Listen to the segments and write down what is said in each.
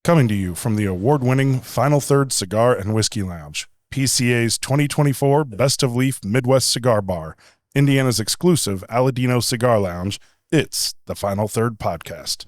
Coming to you from the award-winning Final Third Cigar and Whiskey Lounge, PCA's 2024 Best of Leaf Midwest Cigar Bar, Indiana's exclusive Aladino Cigar Lounge, it's the Final Third Podcast.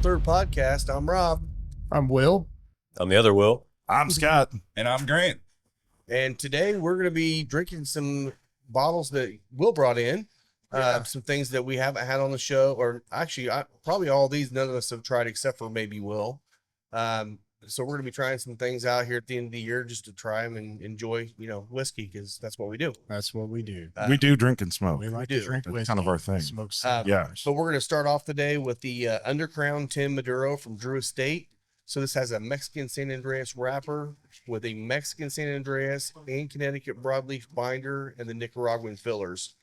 Third podcast. I'm Rob. I'm Will. I'm the other Will. I'm Scott. And I'm Grant. And today we're going to be drinking some bottles that Will brought in. Some things that we haven't had on the show, or actually, probably all these none of us have tried except for maybe Will. So we're going to be trying some things out here at the end of the year just to try them and enjoy, whiskey, because that's what we do. That's what we do. We do drink and smoke. We like to drink whiskey. That's kind of our thing. Smoke yeah. So we're going to start off the day with the Undercrown Tim Maduro from Drew Estate. So this has a Mexican San Andreas wrapper with a Mexican San Andreas and Connecticut broadleaf binder and the Nicaraguan fillers.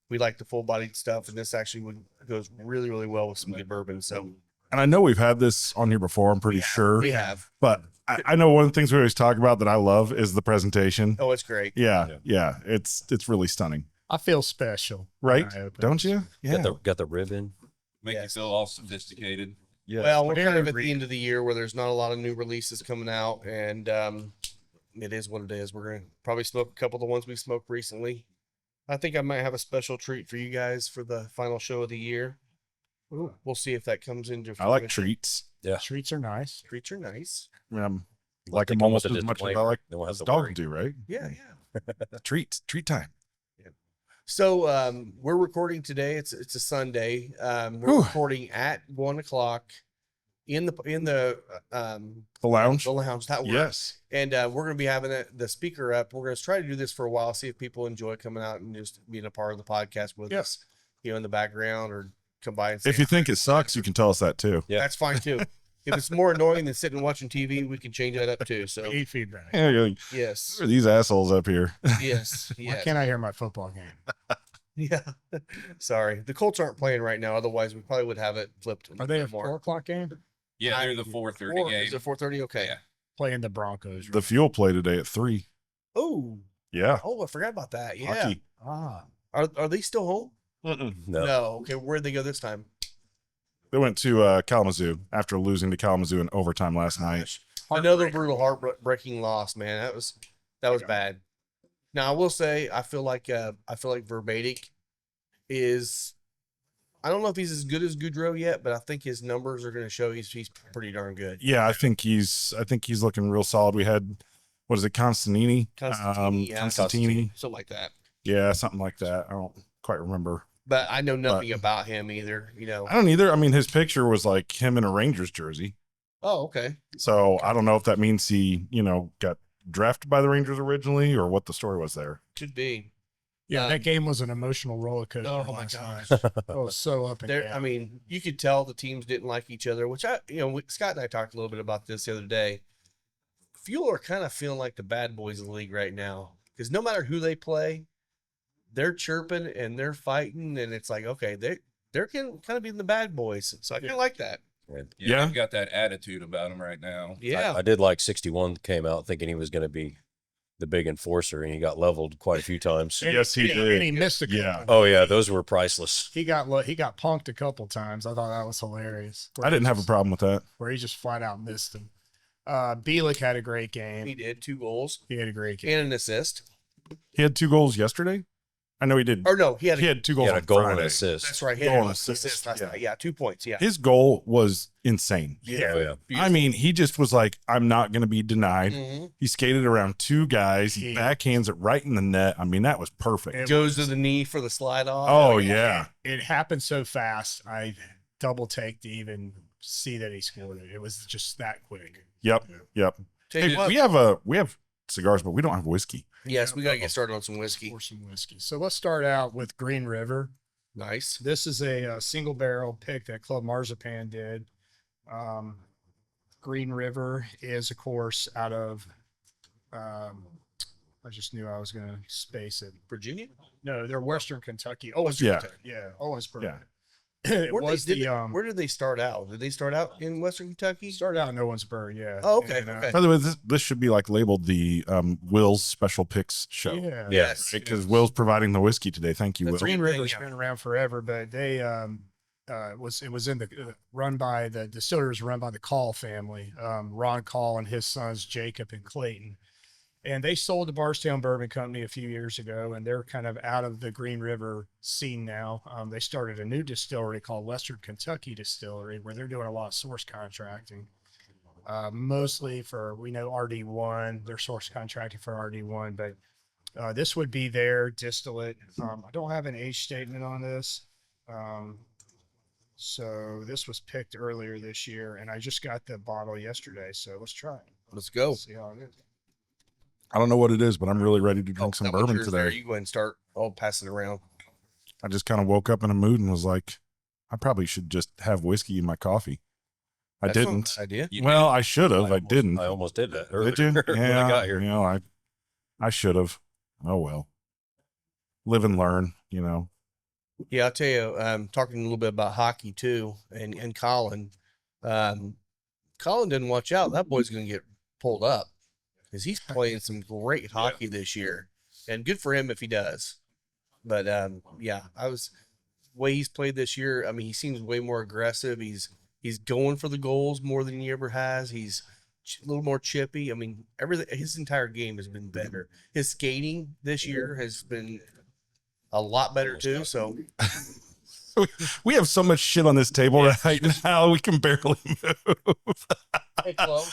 We like the full-bodied stuff, and this actually goes really, really well with some good bourbon. So. And I know we've had this on here before, I'm pretty sure. We have. But I know one of the things we always talk about that I love is the presentation. Oh, it's great. Yeah. It's really stunning. I feel special. Right? Don't you? Yeah. Got the ribbon. Make you feel all sophisticated. Yeah. Well, we're kind of at the end of the year where there's not a lot of new releases coming out, and it is what it is. We're going to probably smoke a couple of the ones we smoked recently. I think I might have a special treat for you guys for the final show of the year. Ooh, we'll see if that comes into. I like treats. Yeah, treats are nice. Treats are nice. Like them almost as much as I like dogs do, right? Yeah. Treat time. Yeah. So we're recording today. It's a Sunday. We're recording at 1:00 in the lounge. The lounge. That works. Yes. And we're going to be having the speaker up. We're going to try to do this for a while, see if people enjoy coming out and just being a part of the podcast with us, in the background or come by and say, if you think it sucks, you can tell us that too. Yeah, that's fine too. If it's more annoying than sitting and watching TV, we can change that up too. So eat feedback. Yeah, you're like, yes. Who are these assholes up here? Yes. Why can't I hear my football game? Yeah. Sorry. The Colts aren't playing right now. Otherwise, we probably would have it flipped. Are they a 4:00 game? Yeah, they're the 4:30 game. Is it 4:30? Okay. Yeah. Playing the Broncos. The Fuel play today at 3. Oh. Yeah. Oh, I forgot about that. Yeah. Hockey. Are they still home? No. Okay. Where'd they go this time? They went to Kalamazoo after losing to Kalamazoo in overtime last night. Another brutal, heartbreaking loss, man. That was bad. Now I will say, I feel like Verbatic is. I don't know if he's as good as Goudreau yet, but I think his numbers are going to show he's pretty darn good. Yeah, I think he's looking real solid. We had, what is it, Constantini, something like that. Yeah, something like that. I don't quite remember. But I know nothing about him either. I don't either. I mean, his picture was like him in a Rangers jersey. Oh, okay. So I don't know if that means he, got drafted by the Rangers originally or what the story was there. Could be. Yeah, that game was an emotional roller coaster. Oh my gosh. It was so up and down. I mean, you could tell the teams didn't like each other, which Scott and I talked a little bit about this the other day. Fuel are kind of feeling like the bad boys of the league right now because no matter who they play, they're chirping and they're fighting, and it's like, okay, they're kind of being the bad boys. So I kind of like that. Yeah, they've got that attitude about them right now. Yeah, I did like 61 came out thinking he was going to be the big enforcer, and he got leveled quite a few times. Yes, he did. And he missed a couple. Yeah. Oh yeah, those were priceless. He got punked a couple times. I thought that was hilarious. I didn't have a problem with that. Where he just flat out missed him. Bielik had a great game. he did 2 goals. He had a great game And an assist. He had 2 goals yesterday. I know he did. Or no, he had 2 goals. He had a goal Friday. and an assist. That's right. He Goal had and an assist. assist last Yeah. night. Yeah, 2 points. Yeah. His goal was insane. Yeah. Oh, yeah. I mean, he just was like, I'm not going to be denied. Mm-hmm. He skated around 2 guys. He backhands it right in the net. I mean, that was perfect. Goes to the knee for the slide off. Oh, yeah. It happened so fast. I double take to even see that he scored it. It was just that quick. Yep. Hey, we have cigars, but we don't have whiskey. Yes, we got to get started on some whiskey. For some whiskey. So let's start out with Green River. Nice. This is a single barrel pick that Club Marzipan did. Green River is, of course, out of. I just knew I was going to space it. Virginia? No, they're Western Kentucky. Oh, it's Yeah. yeah, Owensboro. Yeah. It Where was where did they start out? Did they start out in Western Kentucky? started out in Owensboro. Yeah. Oh, okay, And, okay. By the way, this should be like labeled the Will's Special Picks show. Yeah. Yes. Because Will's providing the whiskey today. Thank you, That's Will. Green Thing, River's yeah. been around forever, but they it was in the run by the distilleries run by the Call family, Ron Call and his sons Jacob and Clayton, and they sold to Barstown Bourbon Company a few years ago, and they're kind of out of the Green River scene now. They started a new distillery called Western Kentucky Distillery, where they're doing a lot of source contracting, mostly for RD1. They're source contracting for RD1, but this would be their distillate. I don't have an age statement on this. So this was picked earlier this year, and I just got the bottle yesterday. So let's try it. Let's go. See how it is. I don't know what it is, but I'm really ready to drink some that one's bourbon yours there. today. You go ahead and start. I'll pass it around. I just kind of woke up in a mood and was like, I probably should just have whiskey in my coffee. I That's not a didn't. bad idea. You Well, I should have. I didn't. I almost did that earlier Did you? when Yeah. I got here. You know, I should have. Oh well. Live and learn. You know. Yeah, I'll tell you, talking a little bit about hockey too, and Colin. Colin didn't watch out. That boy's going to get pulled up because he's playing some great hockey this year, and good for him if he does. But yeah, way he's played this year. I mean, he seems way more aggressive. He's going for the goals more than he ever has. He's a little more chippy. I mean, his entire game has been better. His skating this year has been a lot better too. So We have so much shit on this table right now. We can barely move. hey, Chloe,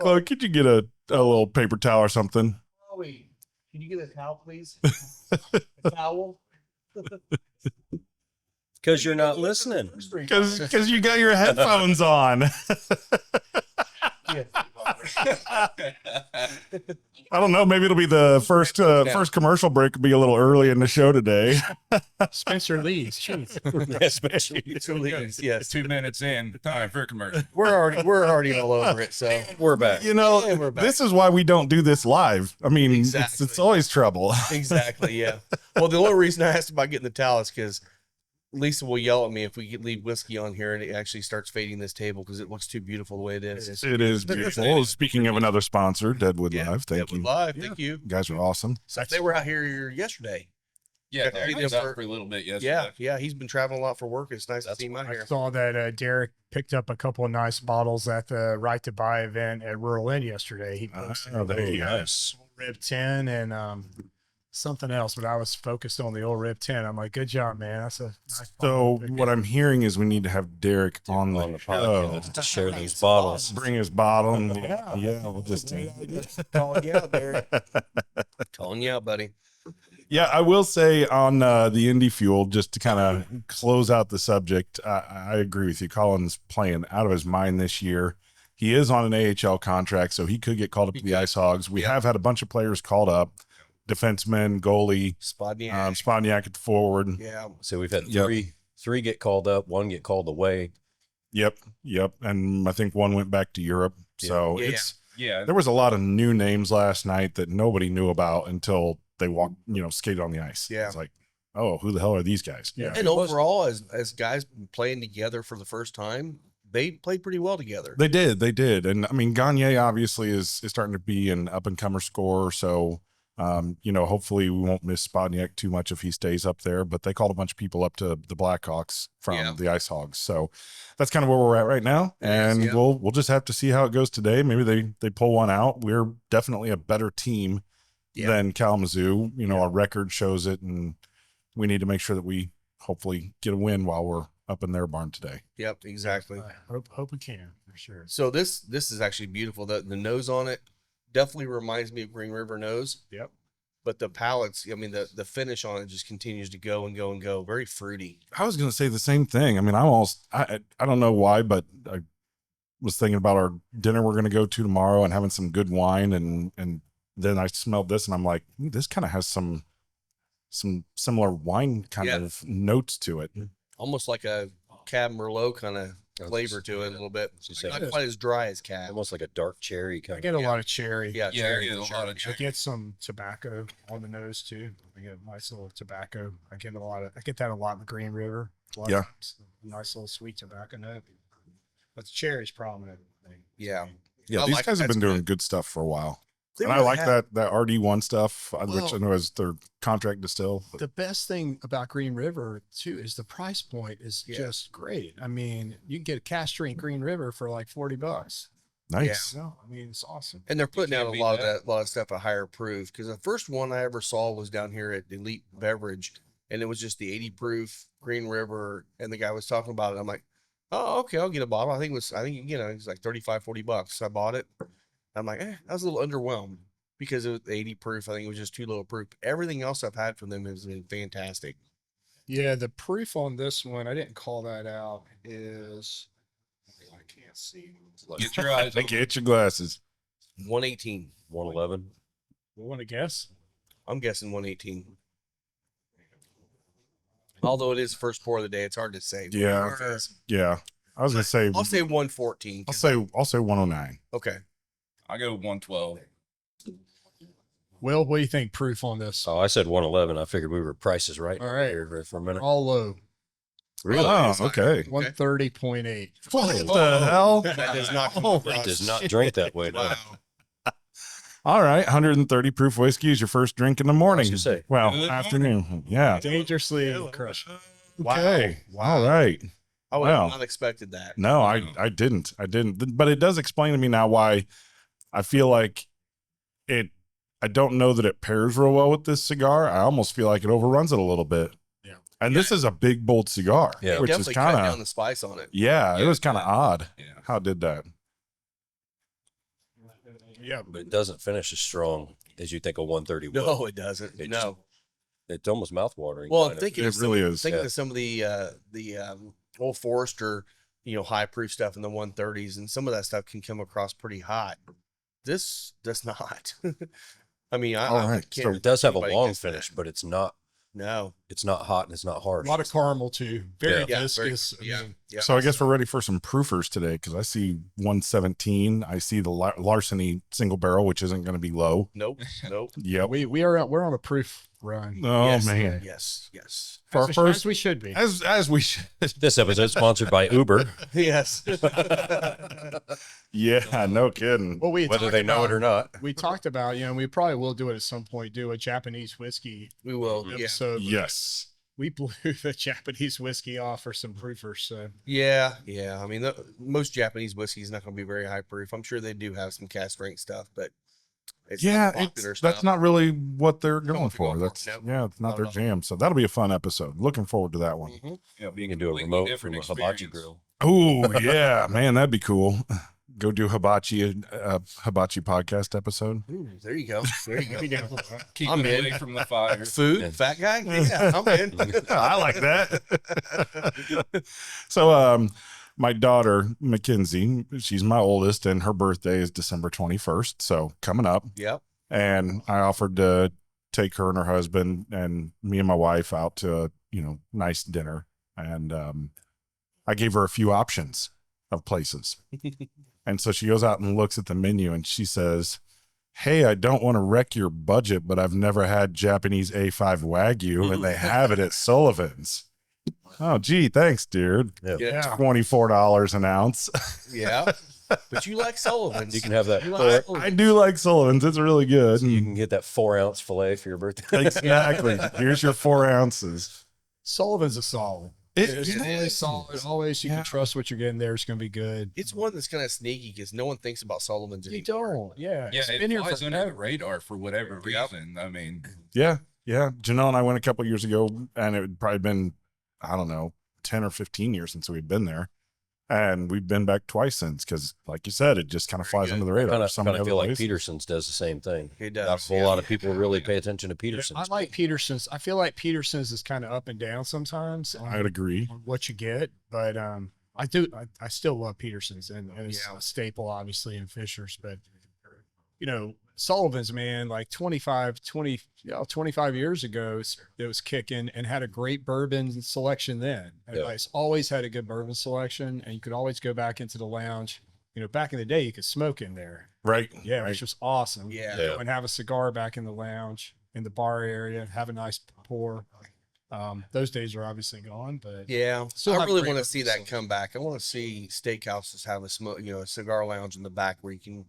Chloe, could you get a little paper towel or something? Chloe, can you get a towel, please? A towel. Because you're not listening. Because you got your headphones on. Yeah. I don't know. Maybe it'll be the first commercial break. Could be a little early in the show today. Spencer Lee's. Jeez. Especially. Yes, 2 minutes in, time for a commercial. we're already all over it. So We're back. You know, Yeah, we're back. this is why we don't do this live. I mean, Exactly. it's always trouble. exactly, yeah. Well, the only reason I asked about getting the towel is because Lisa will yell at me if we leave whiskey on here and it actually starts fading this table because it looks too beautiful the way it is. It is beautiful. Speaking of another sponsor, Deadwood Yeah, Live. Thank Deadwood you. Live, thank you. You guys are awesome. So they were out here yesterday. Yeah, Yeah, Derek he was did out for a little bit yesterday. Yeah, he's been traveling a lot for work. It's nice to see him out I here. saw that Derek picked up a couple of nice bottles at the Right to Buy event at Rural Inn yesterday. He posted Oh, there you go. Nice. Rib 10 and something else, but I was focused on the old Rib 10. I'm like, good job, man. That's a nice So bottle. what I'm hearing is we need to have Derek on On the the show. podcast to share these bottles. Bring his bottle. And Yeah. we'll just. Calling you out, Derek. Calling you out, buddy. Yeah, I will say on the Indie Fuel, just to kind of close out the subject, I agree with you. Colin's playing out of his mind this year. He is on an AHL contract, so he could get called up to the Ice Hogs. We have had a bunch of players called up, defenseman, goalie, Spodniak. Spodniak at the forward. Yeah. So we've had Yep. three get called up, one get called away. Yep. And I think one went back to Europe. So Yeah. Yeah, there was a lot of new names last night that nobody knew about until they walked, skated on the ice. Yeah. It's like, oh, who the hell are these guys? Yeah. And overall, as guys playing together for the first time, they played pretty well together. They did. And I mean, Gagne obviously is starting to be an up and comer scorer. So, hopefully we won't miss Spodniak too much if he stays up there, but they called a bunch of people up to the Blackhawks from Yeah. the Ice Hogs. So that's kind of where we're at right now. It is, And yeah. we'll just have to see how it goes today. Maybe they pull one out. We're definitely a better team Yeah. than Kalamazoo. Our record shows it, and we need to make sure that we hopefully get a win while we're up in their barn today. Yep, exactly. Hope we can for sure. So this is actually beautiful. The nose on it definitely reminds me of Green River nose. Yep. But the palates, I mean, the finish on it just continues to go and go and go. Very fruity. I was going to say the same thing. I mean, I don't know why, but I was thinking about our dinner we're going to go to tomorrow and having some good wine. And then I smelled this and I'm like, this kind of has some some similar wine kind Yeah. of notes to it. Almost like a Cab Merlot kind of flavor to it a little bit. Not quite as dry as Cab. Almost like a dark cherry I kind get a lot of cherry. Yeah, Yeah, cherry. a lot of I get some tobacco on the nose too. I get a nice little tobacco. I get that a lot in the Green River. A lot of Yeah. times, a nice little sweet tobacco note. But the cherry's prominent. Yeah. Yeah, I these like- guys have that's been doing good. good stuff for a while. They And I really like have. that RD1 stuff, which Well- I know is their contract distill. But The best thing about Green River too is the price point is just great. I mean, you can get a cask strength Green River for like $40. nice. You know, I mean, it's awesome. And they're putting out can't a beat lot that. of that stuff at higher proof. Because the first one I ever saw was down here at Elite Beverage, and it was just the 80 proof Green River, and the guy was talking about it. I'm like, oh, okay, I'll get a bottle. I think it's like $35-40. So I bought it. I'm like, I was a little underwhelmed because it was 80 proof. I think it was just too low proof. Everything else I've had from them has been fantastic. Yeah, the proof on this one, I didn't call that out, is I can't see. Get your eyes Thank open. you. Get your glasses. 118. 111. You want to guess? I'm guessing 118. Although it is first pour of the day, it's hard to say. Yeah. Yeah. I was gonna say I'll say 114. I'll say 109. Okay. I go 112. Will, what do you think proof on this? Oh, I said 111. I figured we were prices right. All right. Here for a minute. All low. Really? Oh, okay. 130.8. What the hell? That does not come Oh, It across. does not drink that way. No. Wow. All right, 130 proof whiskey is your first drink in the morning. gonna say. Well, Good afternoon. Yeah. Dangerously crushed. Okay. Wow. All right. I would Wow. have not expected that. No, I didn't. But it does explain to me now why I feel like it. I don't know that it pairs real well with this cigar. I almost feel like it overruns it a little bit. Yeah. And this is a big, bold cigar, Yeah. which is Definitely cut kind down of, the spice on it. it Yeah, was kind of odd Yeah. how it did that. Yeah. But it doesn't finish as strong as you think a 130 would. No, it doesn't. It no. It's almost mouth-watering. Well, I'm kind of. thinking It of really some, is. thinking Yeah. of some of the Old Forester, high proof stuff in the 130s, and some of that stuff can come across pretty hot. This does not. I mean, I All right. can't. So It does have a anybody long gets that. finish, but it's not No. hot and it's not harsh. A lot of caramel too. Very Yeah. viscous. Very, I yeah. mean, Yeah. So I guess we're ready for some proofers today because I see 117. I see the Larceny single barrel, which isn't going to be low. Nope. Nope. Yep. we're on a proof run. Oh Yes, man. Yes. Yes. For our As first, we should be. as we should. This episode sponsored by Uber, Yes. Yeah, no kidding. Well, we whether they know it or not. We talked about, we probably will do it at some point, do a Japanese whiskey We will. Yeah. episode. Yes. We blew the Japanese whiskey off for some proofers. So Yeah. Yeah. I mean, most Japanese whiskey is not going to be very high proof. I'm sure they do have some cask strength stuff, but it's Yeah, not popular that's stuff. not really what they're going what they're for. going for. That's Nope. it's not Not their at all. jam. So that'll be a fun episode. Looking forward to that one. Mhm. Yeah, You can do a completely remote different from a hibachi experience. grill. Oh yeah, man, that'd be cool. Go do hibachi podcast episode. Ooh, there you go. There you go. Keep I'm it in. away from the fire. Food, Yeah. fat guy. Yeah, I'm in. I like that. So, my daughter Mackenzie, she's my oldest, and her birthday is December 21st. So coming up, Yep. and I offered to take her and her husband and me and my wife out to a nice dinner, and I gave her a few options of places. And so she goes out and looks at the menu and she says, "Hey, I don't want to wreck your budget, but I've never had Japanese A5 Wagyu and they have it at Sullivan's." Oh, gee, thanks, dude. Yeah. $24 an ounce. Yeah. But you like Sullivan's. You can have that. You like Sullivan's. I do like Sullivan's. It's really good. You can get that 4-ounce filet for your birthday. Exactly. Here's your 4 ounces. Sullivan's a solid. It's always solid. Always you can trust what you're getting there. It's going to be good. It's one that's kind of sneaky because no one thinks about Sullivan's You anymore. don't. Yeah. Yeah, It's it been here flies under the forever. radar for whatever Yep. reason. I mean, Yeah. Janelle and I went a couple years ago, and it had probably been, I don't know, 10 or 15 years since we'd been there. And we've been back twice since because, like you said, it just kind of flies good. under the radar. Kind of Some of the feel other like places. Peterson's does the same thing. It Not a does. whole lot of people really pay attention to I Peterson's. like Peterson's. I feel like Peterson's is kind of up and down sometimes I'd agree. on what you get, but I do. I still love Peterson's, and it's Yeah. a staple, obviously, in Fisher's. But Sullivan's, man, like 25 years ago, it was kicking and had a great bourbon selection then. Yeah. It's always had a good bourbon selection, and you could always go back into the lounge. You know, back in the day, you could smoke in there. Right. Yeah, Right. which was awesome. Yeah. Yeah. And have a cigar back in the lounge, in the bar area, have a nice pour. Those days are obviously gone, but Yeah, Still I have really great want to see bourbon that come back. I want to see steakhouses have a smoke, a cigar lounge in the back where you can,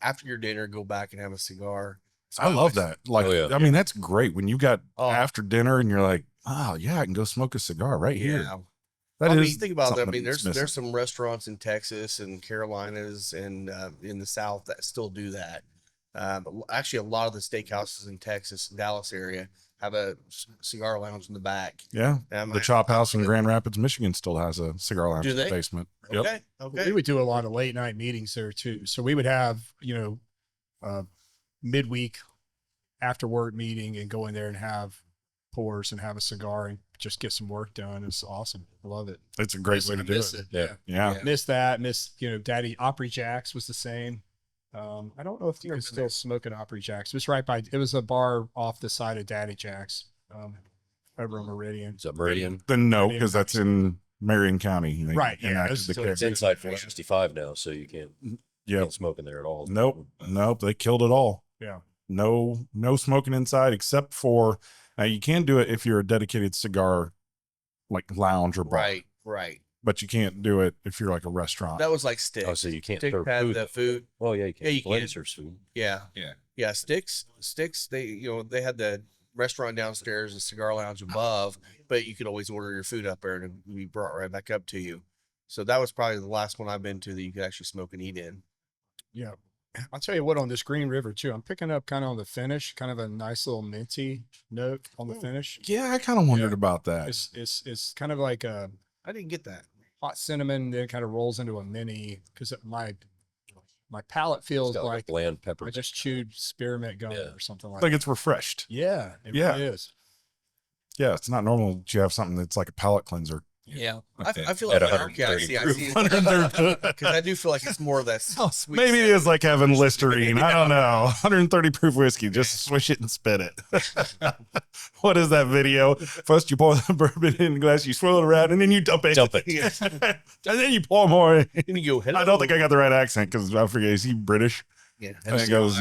after your dinner, go back and have a cigar. I love that. Like, Oh, yeah. I mean, that's great when you got Oh. after dinner and you're like, oh yeah, I can go smoke a cigar right here. Yeah, That I is mean, think about that. I something mean, that's there's missing. some restaurants in Texas and Carolinas and in the South that still do that. But actually, a lot of the steakhouses in Texas, Dallas area, have a cigar lounge in the back. Yeah. And The Chop House in Grand Rapids, Michigan still has a cigar lounge Do in the they? basement. Yep. Okay, okay. we would do a lot of late night meetings there too. So we would have, midweek after work meeting and go in there and have pours and have a cigar and just get some work done. It's awesome. I love it. It's a great way to do Miss it. Yeah. Yeah. Yeah. Miss that. Miss, Daddy Opry Jacks was the same. I don't know if you can still smoke at Opry Jacks. It was right by, it was a bar off the side of Daddy Jacks, over on Meridian. Is that Meridian? Then no, because that's in Marion County. They Right, yeah, enacted it's the still- care. It's inside 465 now, so you Yeah. can't smoke in there at all. Nope. They killed it all. Yeah. No smoking inside except for now you can do it if you're a dedicated cigar like lounge or bar. Right. But you can't do it if you're like a restaurant. That was like Sticks. Oh, so you can't Sticks serve had food. the food. Well, yeah, you can. Yeah, you Blend can. serves food. Yeah. Yeah. Yeah. Sticks. They, they had the restaurant downstairs, the cigar lounge above, but you could always order your food up there and it'd be brought right back up to you. So that was probably the last one I've been to that you could actually smoke and eat in. Yeah. I'll tell you what, on this Green River too, I'm picking up kind of on the finish, kind of a nice little minty note on the finish. Yeah, I kind of wondered about that. It's kind of like a I didn't get that. hot cinnamon, then kind of rolls into a mini because my palate It's feels got like like a bland I pepper. just chewed spearmint gum Yeah. or something like Like that. it's refreshed. Yeah, it Yeah. really is. Yeah, it's not normal that you have something that's like a palate cleanser. Yeah. Okay. I feel like At okay, I 130 see. I proof. see. 130. Because I do feel like it's more of that sweet. Maybe it is like having Listerine. I don't know. 130 proof whiskey. Just swish it and spit it. What is that video? First, you pour the bourbon in the glass, you swirl it around, and then you dump it. Dump it. And then you pour more. And you go, hello. I don't think I got the right accent because I forget. Is he British? Yeah. I think I was.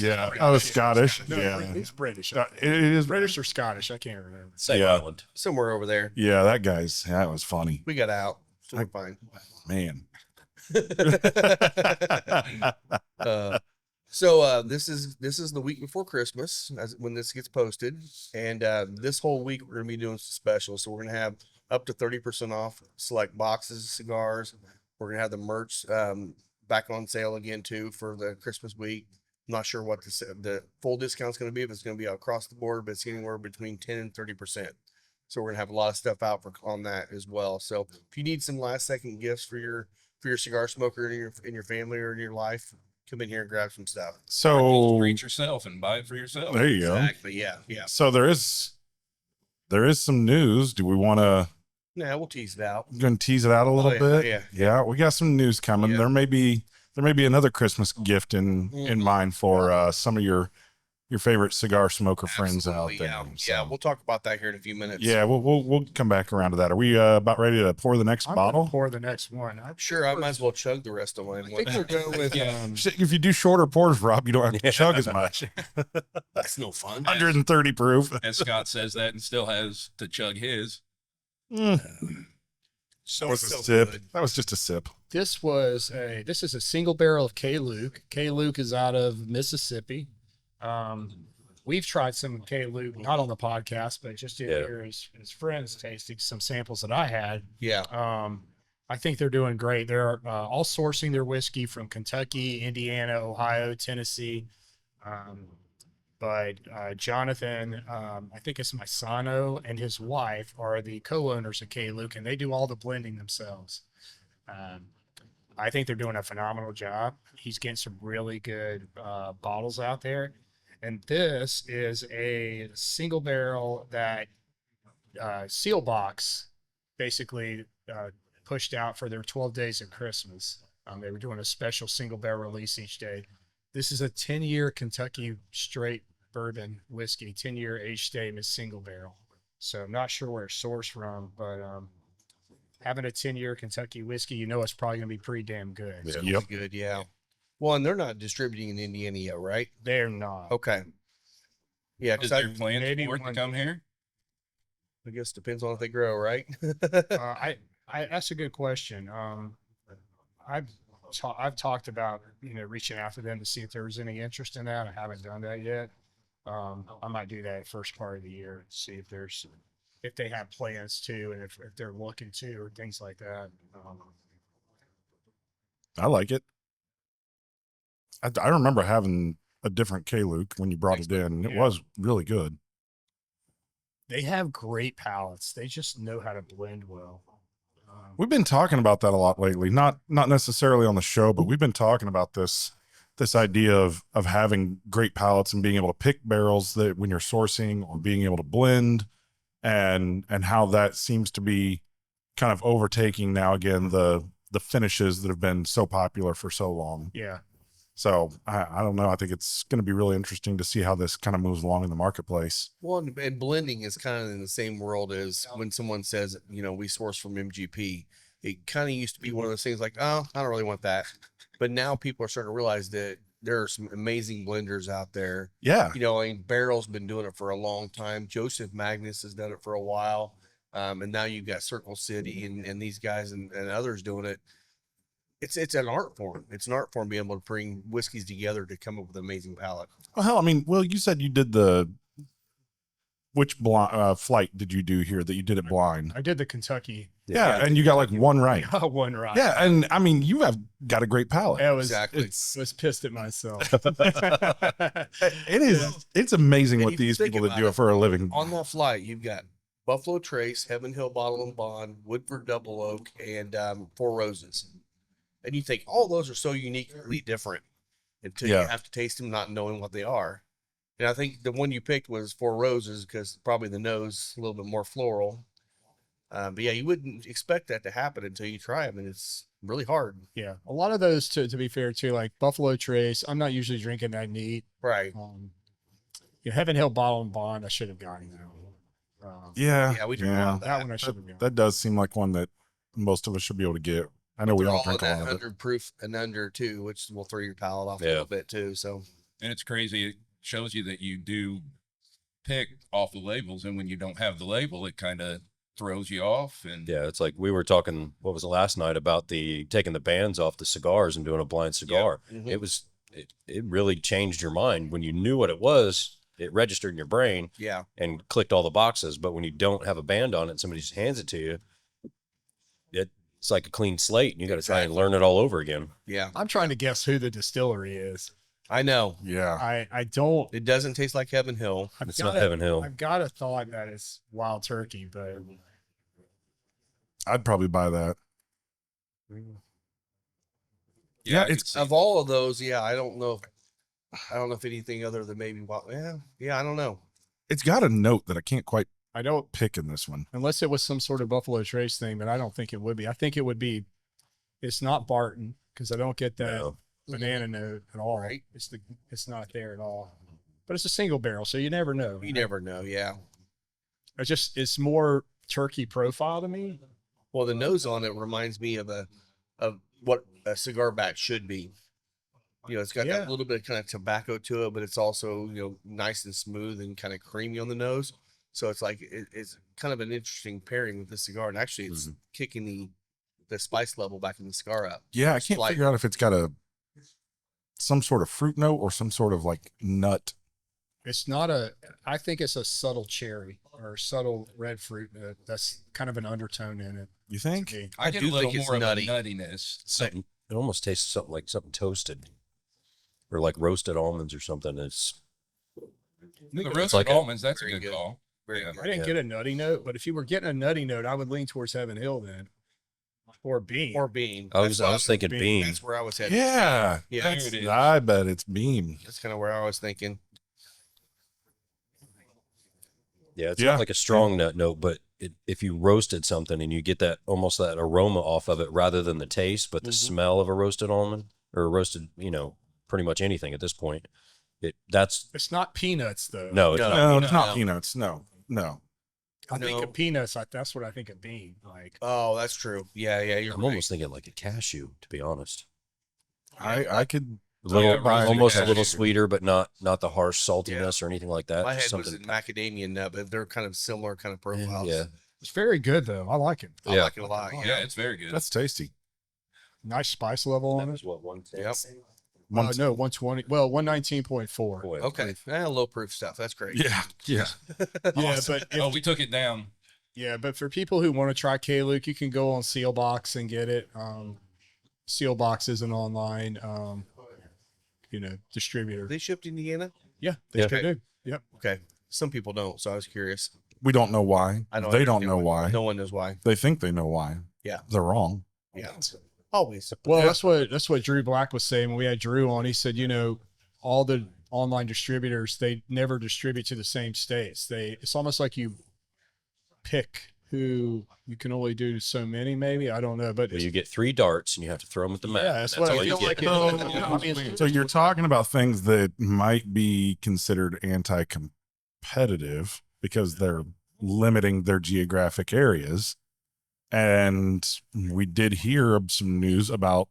Yeah, I was Scottish. No, Yeah, it's British. it is. British or Scottish, I can't remember. Same Yeah. island. Somewhere over there. Yeah, that was funny, We got out. So we're fine. man. This is the week before Christmas when this gets posted, and this whole week we're gonna be doing some specials. So we're gonna have up to 30% off select boxes of cigars. We're gonna have the merch back on sale again too for the Christmas week. I'm not sure what the full discount's gonna be, if it's gonna be across the board, but it's anywhere between 10 and 30%. So we're gonna have a lot of stuff out on that as well. So if you need some last second gifts for your cigar smoker in your family or in your life, come in here and grab some stuff. So Treat yourself and buy it for yourself. there you go. Exactly. Yeah. So there is some news. Do we want to Yeah, we'll tease it out. going to tease it out a little Oh, bit? yeah. Yeah, we got some news coming. Yeah. There may be another Christmas gift in mind for some of your favorite cigar smoker friends out Absolutely, there. Yeah. So, Yeah, we'll talk about that here in a few minutes. yeah, we'll come back around to that. Are we about ready to pour the next I'm gonna bottle? pour the next one. Sure, I might as well chug the rest of I mine. think we'll go with If you do shorter pours, Rob, you don't have to chug as much. That's no fun. 130 proof. As Scott says that and still has to chug his. That was a sip. That was just a sip. this is a single barrel of K. Luke. K. Luke is out of Mississippi. We've tried some K. Luke, not on the podcast, but just in here as friends tasting some samples that I had. Yeah. I think they're doing great. They're all sourcing their whiskey from Kentucky, Indiana, Ohio, Tennessee. But Jonathan, I think it's Maisano, and his wife are the co-owners of K. Luke, and they do all the blending themselves. I think they're doing a phenomenal job. He's getting some really good bottles out there. And this is a single barrel that Seal Box basically pushed out for their 12 days of Christmas. They were doing a special single barrel release each day. This is a 10-year Kentucky straight bourbon whiskey, 10-year age statement, single barrel. So I'm not sure where it's sourced from, but having a 10-year Kentucky whiskey, you know it's probably going to be pretty damn good. Yeah. So Yep. Good, yeah. Well, and they're not distributing in Indiana yet, right? they're not. Okay. Yeah, Is because there plans maybe for it to one- come here? I guess depends on if they grow, right? That's a good question. I've talked about reaching out to them to see if there was any interest in that. I haven't done that yet. I might do that first part of the year, see if they have plans to, and if they're looking to, or things like that. I like it. I remember having a different K-Luke when you brought it in. It Yeah. was really good. They have great palates. They just know how to blend well. We've been talking about that a lot lately. Not necessarily on the show, but we've been talking about this idea of having great palates and being able to pick barrels that when you're sourcing, or being able to blend, and how that seems to be kind of overtaking now again the finishes that have been so popular for so long. Yeah. So I don't know. I think it's going to be really interesting to see how this kind of moves along in the marketplace. Well, and blending is kind of in the same world as when someone says, we source from MGP. It kind of used to be one of those things like, oh, I don't really want that. But now people are starting to realize that there are some amazing blenders out there. Yeah. Barrel's been doing it for a long time. Joseph Magnus has done it for a while. And now you've got Circle City and these guys and others doing it. It's an art form. It's an art form being able to bring whiskeys together to come up with an amazing palate. Well, hell, I mean, you said you did which flight did you do here that you did it blind? I did the Kentucky. Yeah, and you got like one right. One right. Yeah, and I mean, you have got a great palate. I was Exactly. was pissed at myself. It's amazing And what if you these think people that about do it for a living. On that flight, you've got Buffalo Trace, Heaven Hill Bottle and Bond, Woodford Double Oak, and Four Roses. And you think all those are so uniquely different until you Yeah. have to taste them, not knowing what they are. And I think the one you picked was Four Roses because probably the nose a little bit more floral. But yeah, you wouldn't expect that to happen until you try them, and it's really hard. Yeah, a lot of those, to be fair, too, like Buffalo Trace. I'm not usually drinking that neat. Right. Heaven Hill Bottle and Bond. I should have gotten that one. Yeah, Yeah, we drink a lot of That one I should have gotten. That does seem like one that most of us should be able to get. I know we They're all all drink a that lot of it. 100 proof and under too, which will throw your palate off a Yeah. little bit too. So And it's crazy. It shows you that you do pick off the labels, and when you don't have the label, it kind of throws you off. And Yeah, it's like we were talking, what was it, last night, about taking the bands off the cigars and doing a blind cigar. Mhm. It really changed your mind. When you knew what it was, it registered in your brain yeah, and clicked all the boxes. But when you don't have a band on it and somebody just hands it to you, it's like a clean slate, and you got to try and Exactly. learn it all over again. yeah, I'm trying to guess who the distillery is. I know. Yeah, I don't. It doesn't taste like Heaven Hill. It's not Heaven Hill. I've got a thought that it's Wild Turkey, but I'd probably buy that. yeah, Yeah, I could it's- see Of all of those, yeah, I don't know if anything other than maybe yeah, I don't know. It's got a note that I can't quite I don't. pick in this one. Unless it was some sort of Buffalo Trace thing, but I don't think it would be. I think it would be. It's not Barton because I don't get that No. banana note at all. Right. It's not there at all. But it's a single barrel, so you never know. You never know. Yeah. It's more turkey profile to me. Well, the nose on it reminds me of what a cigar back should be. It's got Yeah. that little bit of kind of tobacco to it, but it's also nice and smooth and kind of creamy on the nose. So it's like it's kind of an interesting pairing with the cigar, and actually it's kicking the spice level back in the cigar up. Yeah, I can't Slight. figure out if it's got some sort of fruit note or some sort of like nut. It's not I think it's a subtle cherry or subtle red fruit note. That's kind of an undertone in it. You think? to me. I get do a little think it's more nutty. of a nuttiness. Something. It almost tastes something like something toasted, or like roasted almonds or something. It's The It's roasted like a- almonds, that's a Very good good. call. Very Yeah. good. I didn't get a nutty note, but if you were getting a nutty note, I would lean towards Heaven Hill then, or Bean. Or bean. I was That's thinking bean. bean. That's where I was headed. Yeah. Yeah. There it is. I bet it's Beam. That's kind of where I was thinking. Yeah, it's Yeah. not like a strong nut note, but if you roasted something and you get that almost that aroma off of it rather than the taste, but the smell of a roasted almond or a roasted, pretty much anything at this point. It's not peanuts though. No, it's No. not. No, it's not No. peanuts. No. I think No. of peanuts. That's what I think of bean. Like Oh, that's true. Yeah, you're I'm right. almost thinking like a cashew, to be honest. I could A little, yeah, roasted almost a little cashew. sweeter, but not the harsh saltiness or anything like that. My Just head was something. in macadamia nut, but they're kind of similar kind of profiles. Yeah, it's very good though. I like it. I Yeah. like it a lot. Yeah, it's very good. that's tasty. Nice spice level on that it. was what 110. Yep. No, 120. Well, 119.4. Boy, Okay. Low proof stuff. That's great. Yeah. Yeah, but Oh, we took it down. but for people who want to try K-Luke, you can go on Sealbox and get it. Sealbox is an online, distributor. They shipped to Indiana? Yeah, they Yeah. sure do. Yep. Okay. Some people don't, so I was curious. We don't know why. I don't They don't understand know why. No one knows why. They think they know why. Yeah. They're wrong. Yeah. Always. Well, that's what Drew Black was saying when we had Drew on. He said, all the online distributors, they never distribute to the same states. It's almost like you pick who you can only do so many, maybe. I don't know, but Well, you get 3 darts and you have to throw them at the map. yeah, that's That's what all I you feel get. like. So you're talking about things that might be considered anti-competitive because they're limiting their geographic areas. And we did hear of some news about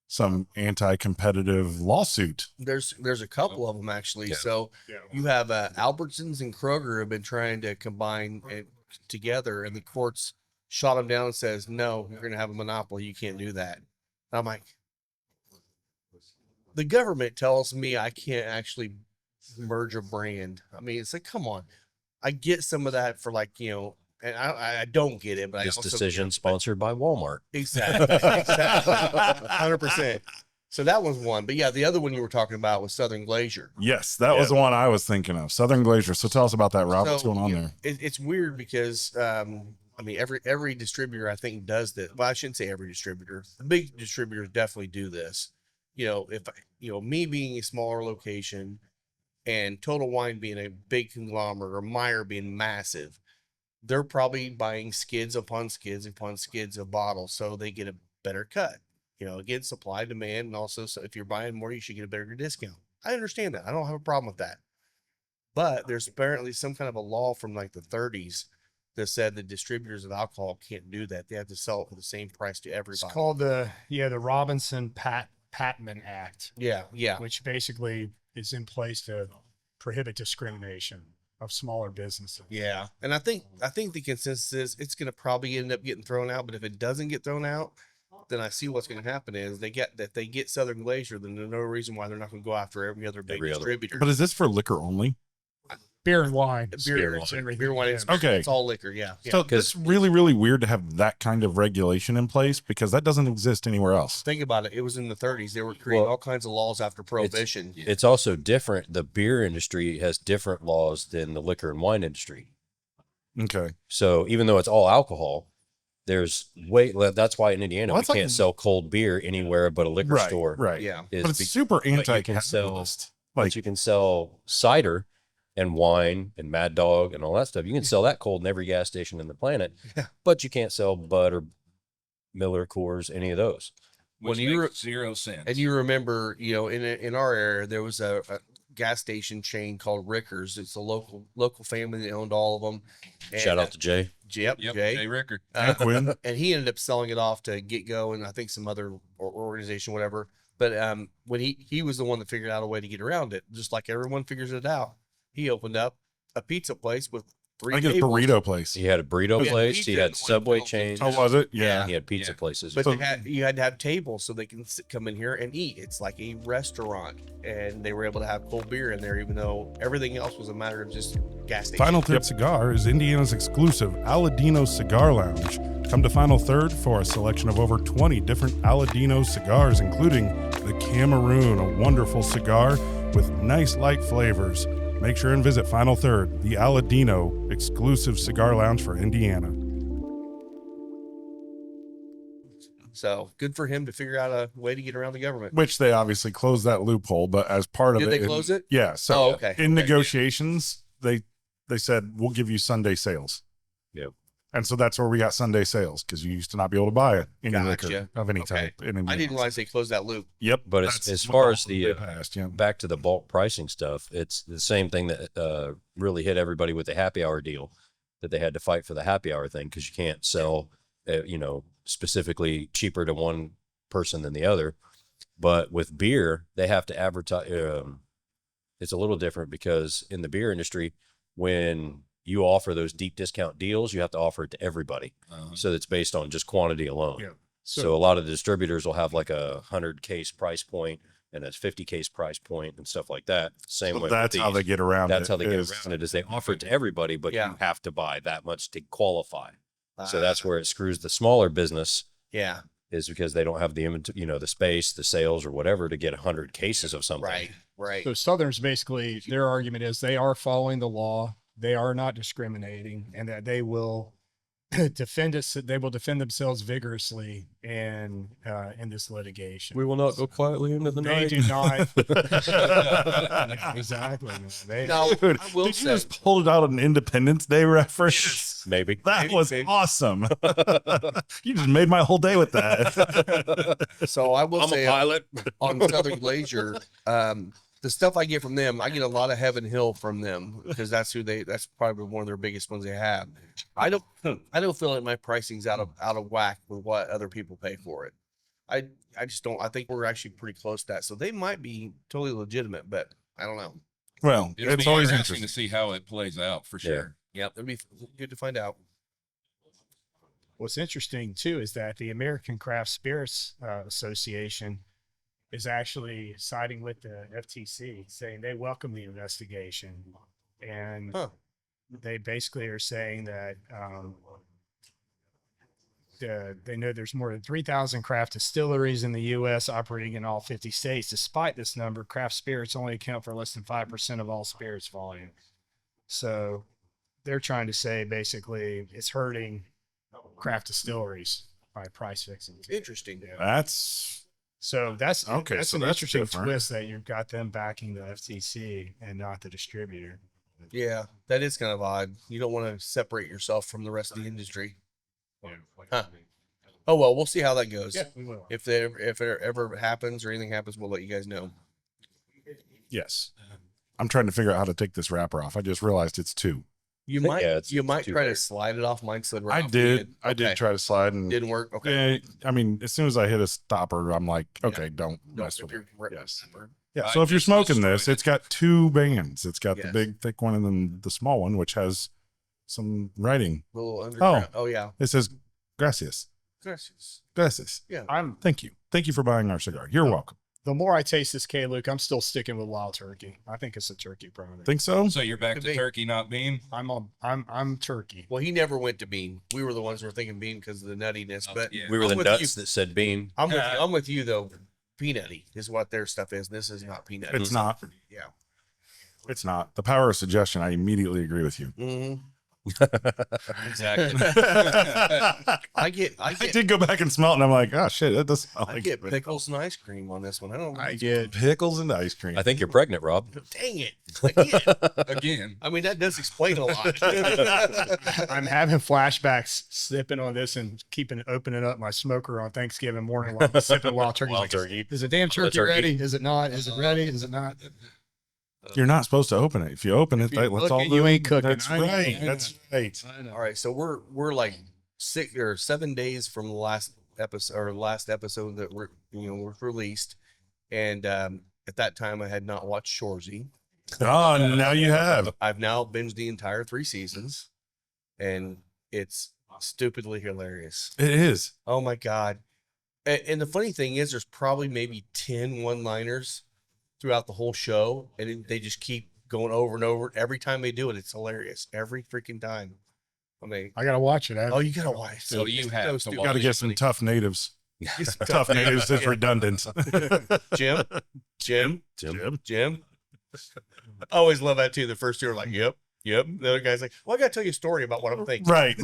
some anti-competitive lawsuit. There's a couple of them actually. Yeah. So you have Albertsons and Kroger have been trying to combine it together, and the courts shot them down and says, no, you're going to have a monopoly. You can't do that. And I'm like, the government tells me I can't actually merge a brand. I mean, it's like, come on. I get some of that for and I don't get it, but This I also decision sponsored by Walmart. Exactly. 100%. So that was one. But yeah, the other one you were talking about was Southern Glacier. Yes, that was the one I was thinking of. Southern Glacier. So tell us about that, Rob. What's So, going on there? It's weird because every distributor I think does this. Well, I shouldn't say every distributor. The big distributors definitely do this. If me being a smaller location and Total Wine being a big conglomerate or Meyer being massive, they're probably buying skids upon skids upon skids of bottles, so they get a better cut. Again, supply, demand, and also, so if you're buying more, you should get a better discount. I understand that. I don't have a problem with that. But there's apparently some kind of a law from like the 30s that said the distributors of alcohol can't do that. They have to sell it for the same price to it's everybody. called the Robinson Patman Act, Yeah. which basically is in place to prohibit discrimination of smaller businesses. Yeah. And I think the consensus is it's going to probably end up getting thrown out. But if it doesn't get thrown out, then I see what's going to happen is they get Southern Glacier, then there's no reason why they're not going to go after every other big distributor. But is this for liquor only? Beer and wine. beer, It's everything. beer, wine, Yeah. Okay. it's all liquor. Yeah. So it's really, really weird to have that kind of regulation in place because that doesn't exist anywhere else. Think about it. It was in the 30s. They were creating all kinds of laws after prohibition. It's also different. The beer industry has different laws than the liquor and wine industry. Okay. So even though it's all alcohol, that's why in Indiana Well, we that's like- can't sell cold beer anywhere but a liquor Right. store. Right. Yeah. Is But it's be- super you can anti-capitalist. but you can sell cider and wine and Mad Dog and all that stuff. You can sell that cold in every gas station in the planet, Yeah. but you can't sell Bud or Miller, Coors, any of those. Which When you makes 0 cents. And you remember, in our area, there was a gas station chain called Rickers. It's a local family that owned all of them. And, Shout out to Jay. Jay. Jay Rickard. Quinn. And he ended up selling it off to Get Go and I think some other organization, whatever. But when he was the one that figured out a way to get around it, just like everyone figures it out. He opened up a pizza place with I 3 think it's tables. burrito place. He had a burrito He had place. pizza He had and one Subway Philippines. chains. Oh, was it? Yeah. He had pizza Yeah. places. But So- you had to have tables so they can come in here and eat. It's like a restaurant, and they were able to have cold beer in there, even though everything else was a matter of just gas station. Final Third Cigar is Indiana's exclusive Aladino Cigar Lounge. Come to Final Third for a selection of over 20 different Aladino cigars, including the Cameroon, a wonderful cigar with nice light flavors. Make sure and visit Final Third, the Aladino exclusive cigar lounge for Indiana. So good for him to figure out a way to get around the government. Which they obviously closed that loophole, but as part of Did it, they close it? Yeah. So Oh, okay. in Okay. negotiations, they said we'll give you Sunday sales. Yep. And so that's where we got Sunday sales, because you used to not be able to buy any liquor Gotcha. of any Okay. type. in any I didn't realize they closed that loop. Yep. But that's as what far all as the they passed, yeah. back to the bulk pricing stuff, it's the same thing that really hit everybody with the happy hour deal, that they had to fight for the happy hour thing, because you can't sell, specifically cheaper to one person than the other. But with beer, they have to advertise. It's a little different, because in the beer industry, when you offer those deep discount deals, you have to offer it to everybody. So it's based on just quantity alone. Yeah. So a lot of the distributors will have like a 100 case price point and a 50 case price point and stuff like that. Same way. That's how they get around That's it. how they get is- around it, is they offer it to everybody, but Yeah. you have to buy that much to qualify. So that's where it screws the smaller business, Yeah. is because they don't have the inventory, the space, the sales, or whatever to get 100 cases of something. Right. Right. So Southerners, basically, their argument is they are following the law. They are not discriminating, and that they will defend us. They will defend themselves vigorously in this litigation. We will not go quietly into the They night. do not. Exactly. Man. They, Now, Dude, I will did you say, just pull it out an Independence Day reference? Maybe. That Maybe, was maybe. awesome. You just made my whole day with that. so I will I'm say a pilot. on Southern Glacier, the stuff I get from them, I get a lot of Heaven Hill from them, because that's probably one of their biggest ones they have. I don't feel like my pricing's out of whack with what other people pay for it. I just don't. I think we're actually pretty close to that. So they might be totally legitimate, but I don't know. Well, It'll it's be always interesting interesting. to see how it plays out for sure. Yep, it'd be good to find out. what's interesting too is that the American Craft Spirits Association is actually siding with the FTC, saying they welcome the investigation, and they basically are saying that they know there's more than 3,000 craft distilleries in the U.S. operating in all 50 states. Despite this number, craft spirits only account for less than 5% of all spirits volume. So they're trying to say basically it's hurting craft distilleries by price fixing. Interesting. That's So that's Okay, That's so an that's interesting different. twist, that you've got them backing the FTC and not the distributor. Yeah, that is kind of odd. You don't want to separate yourself from the rest of the industry. Huh. Oh well, we'll see how that goes. Yeah, we will. If it ever happens or anything happens, we'll let you guys know. yes. I'm trying to figure out how to take this wrapper off. I just realized it's 2. You think- might yeah, it's try too to hard. slide it off. Mine slid right I off. did. I Okay. did try to slide and Didn't work. Okay. yeah, I mean, as soon as I hit a stopper, I'm like, okay, don't Don't mess with rip it. your- Yes. rip- Yeah. I So if you're just smoking this, destroyed it's got 2 bands. It's got the Yes. big thick one and then the small one, which has some writing. Little underground. Oh yeah. It says gracias. Gracias. Gracias. I'm Thank you. Thank you for buying our cigar. You're welcome. the more I taste this K Luke, I'm still sticking with wild turkey. I think it's a turkey product. Think so? So you're back Could to be. turkey, not bean. I'm turkey. Well, he never went to bean. We were the ones who were thinking bean because of the nuttiness. But Yeah. We were I'm the with nuts you. that said bean. I'm with you though. Peanutty is what their stuff is. This is not peanut. It's not. Yeah. It's not. The power of suggestion, I immediately agree with you. Mm-hmm. Exactly. I get I did go back and smell it, and I'm like, oh shit, that does smell I like get pickles and ice cream on this one. I don't. I get pickles and ice cream. I think you're pregnant, Rob. Dang it! Again. Again. I mean, that does explain a lot. I'm having flashbacks sipping on this and opening up my smoker on Thanksgiving morning while I'm sipping wild turkey. Wild Like, turkey. is the damn turkey turkey. ready? Is it not? Is it ready? Is it not? You're not supposed to open it. If you open it, If you let's all cooking, you ain't cooking. That's I know, right. I know. That's right. I know. All right, so we're like 6 or 7 days from the last episode that was released, and at that time I had not watched Shoresy. Oh, now you have. I've now binged the entire 3 seasons, and it's stupidly hilarious. It is. Oh my god! And the funny thing is, there's probably maybe 10 one-liners throughout the whole show, and they just keep going over and over. Every time they do it, it's hilarious. Every freaking time. I mean, I gotta watch it. oh, you gotta watch. So you have to stupid. watch Got to it. get some tough natives. It's Tough natives is Yeah. redundant. Jim. I always love that too. The first 2 are like, yep. The other guy's like, well, I gotta tell you a story about what I'm thinking. Right.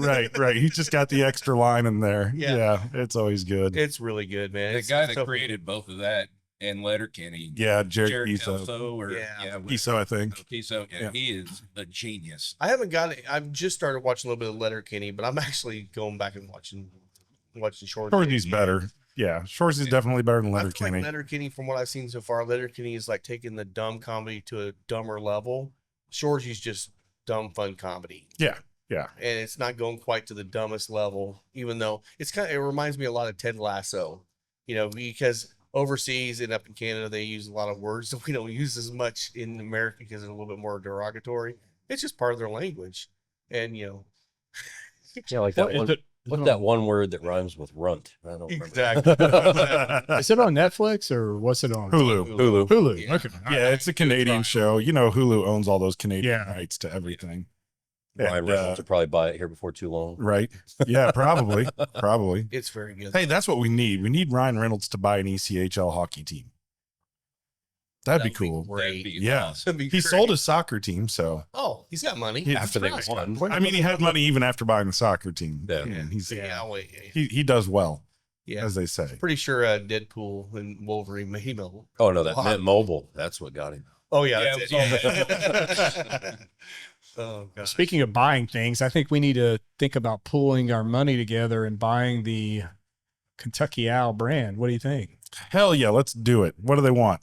He's just got the extra line in there. Yeah. Yeah, it's always good. It's really good, man. The It's guy that so- created both of that and Letterkenny. Yeah, Jared Jared Kiso. Kelso, or Yeah. Kiso, I think. Kiso, Yeah. he is a genius. I haven't got it. I've just started watching a little bit of Letterkenny, but I'm actually going back and watching Shorzy. Shorty's better. Yeah, Shorty's definitely better than I feel Letterkenny. like Letterkenny, from what I've seen so far, Letterkenny is like taking the dumb comedy to a dumber level. Shorzy's just dumb fun comedy. Yeah. And it's not going quite to the dumbest level, even though it reminds me a lot of Ted Lasso, because overseas and up in Canada, they use a lot of words that we don't use as much in America because they're a little bit more derogatory. It's just part of their language. And, Yeah, like that one. What's that one word that rhymes with runt? I don't remember. exactly. Is it on Netflix or what's it on? Hulu. Hulu. Yeah. Okay. Yeah, it's a Canadian show. Hulu owns all those Canadian Yeah. rights to everything. Ryan And, Reynolds will probably buy it here before too long. right? Yeah, probably. Probably. It's very good. Hey, that's what we need. We need Ryan Reynolds to buy an ECHL hockey team. That'd be cool. That'd be Yeah. awesome. That'd be He great. sold his soccer team, so Oh, he's got money. After they won. I mean, he had money even after buying the soccer team. Yeah. And he's Yeah, wait, he does well, yeah. as they say. Pretty sure Deadpool and Wolverine made him. Oh no, that Wow. Mint Mobile. That's what got him. Oh yeah, Yeah, that's it. Oh god. Speaking of buying things, I think we need to think about pooling our money together and buying the Kentucky Owl brand. What do you think? Hell yeah, let's do it. What do they want?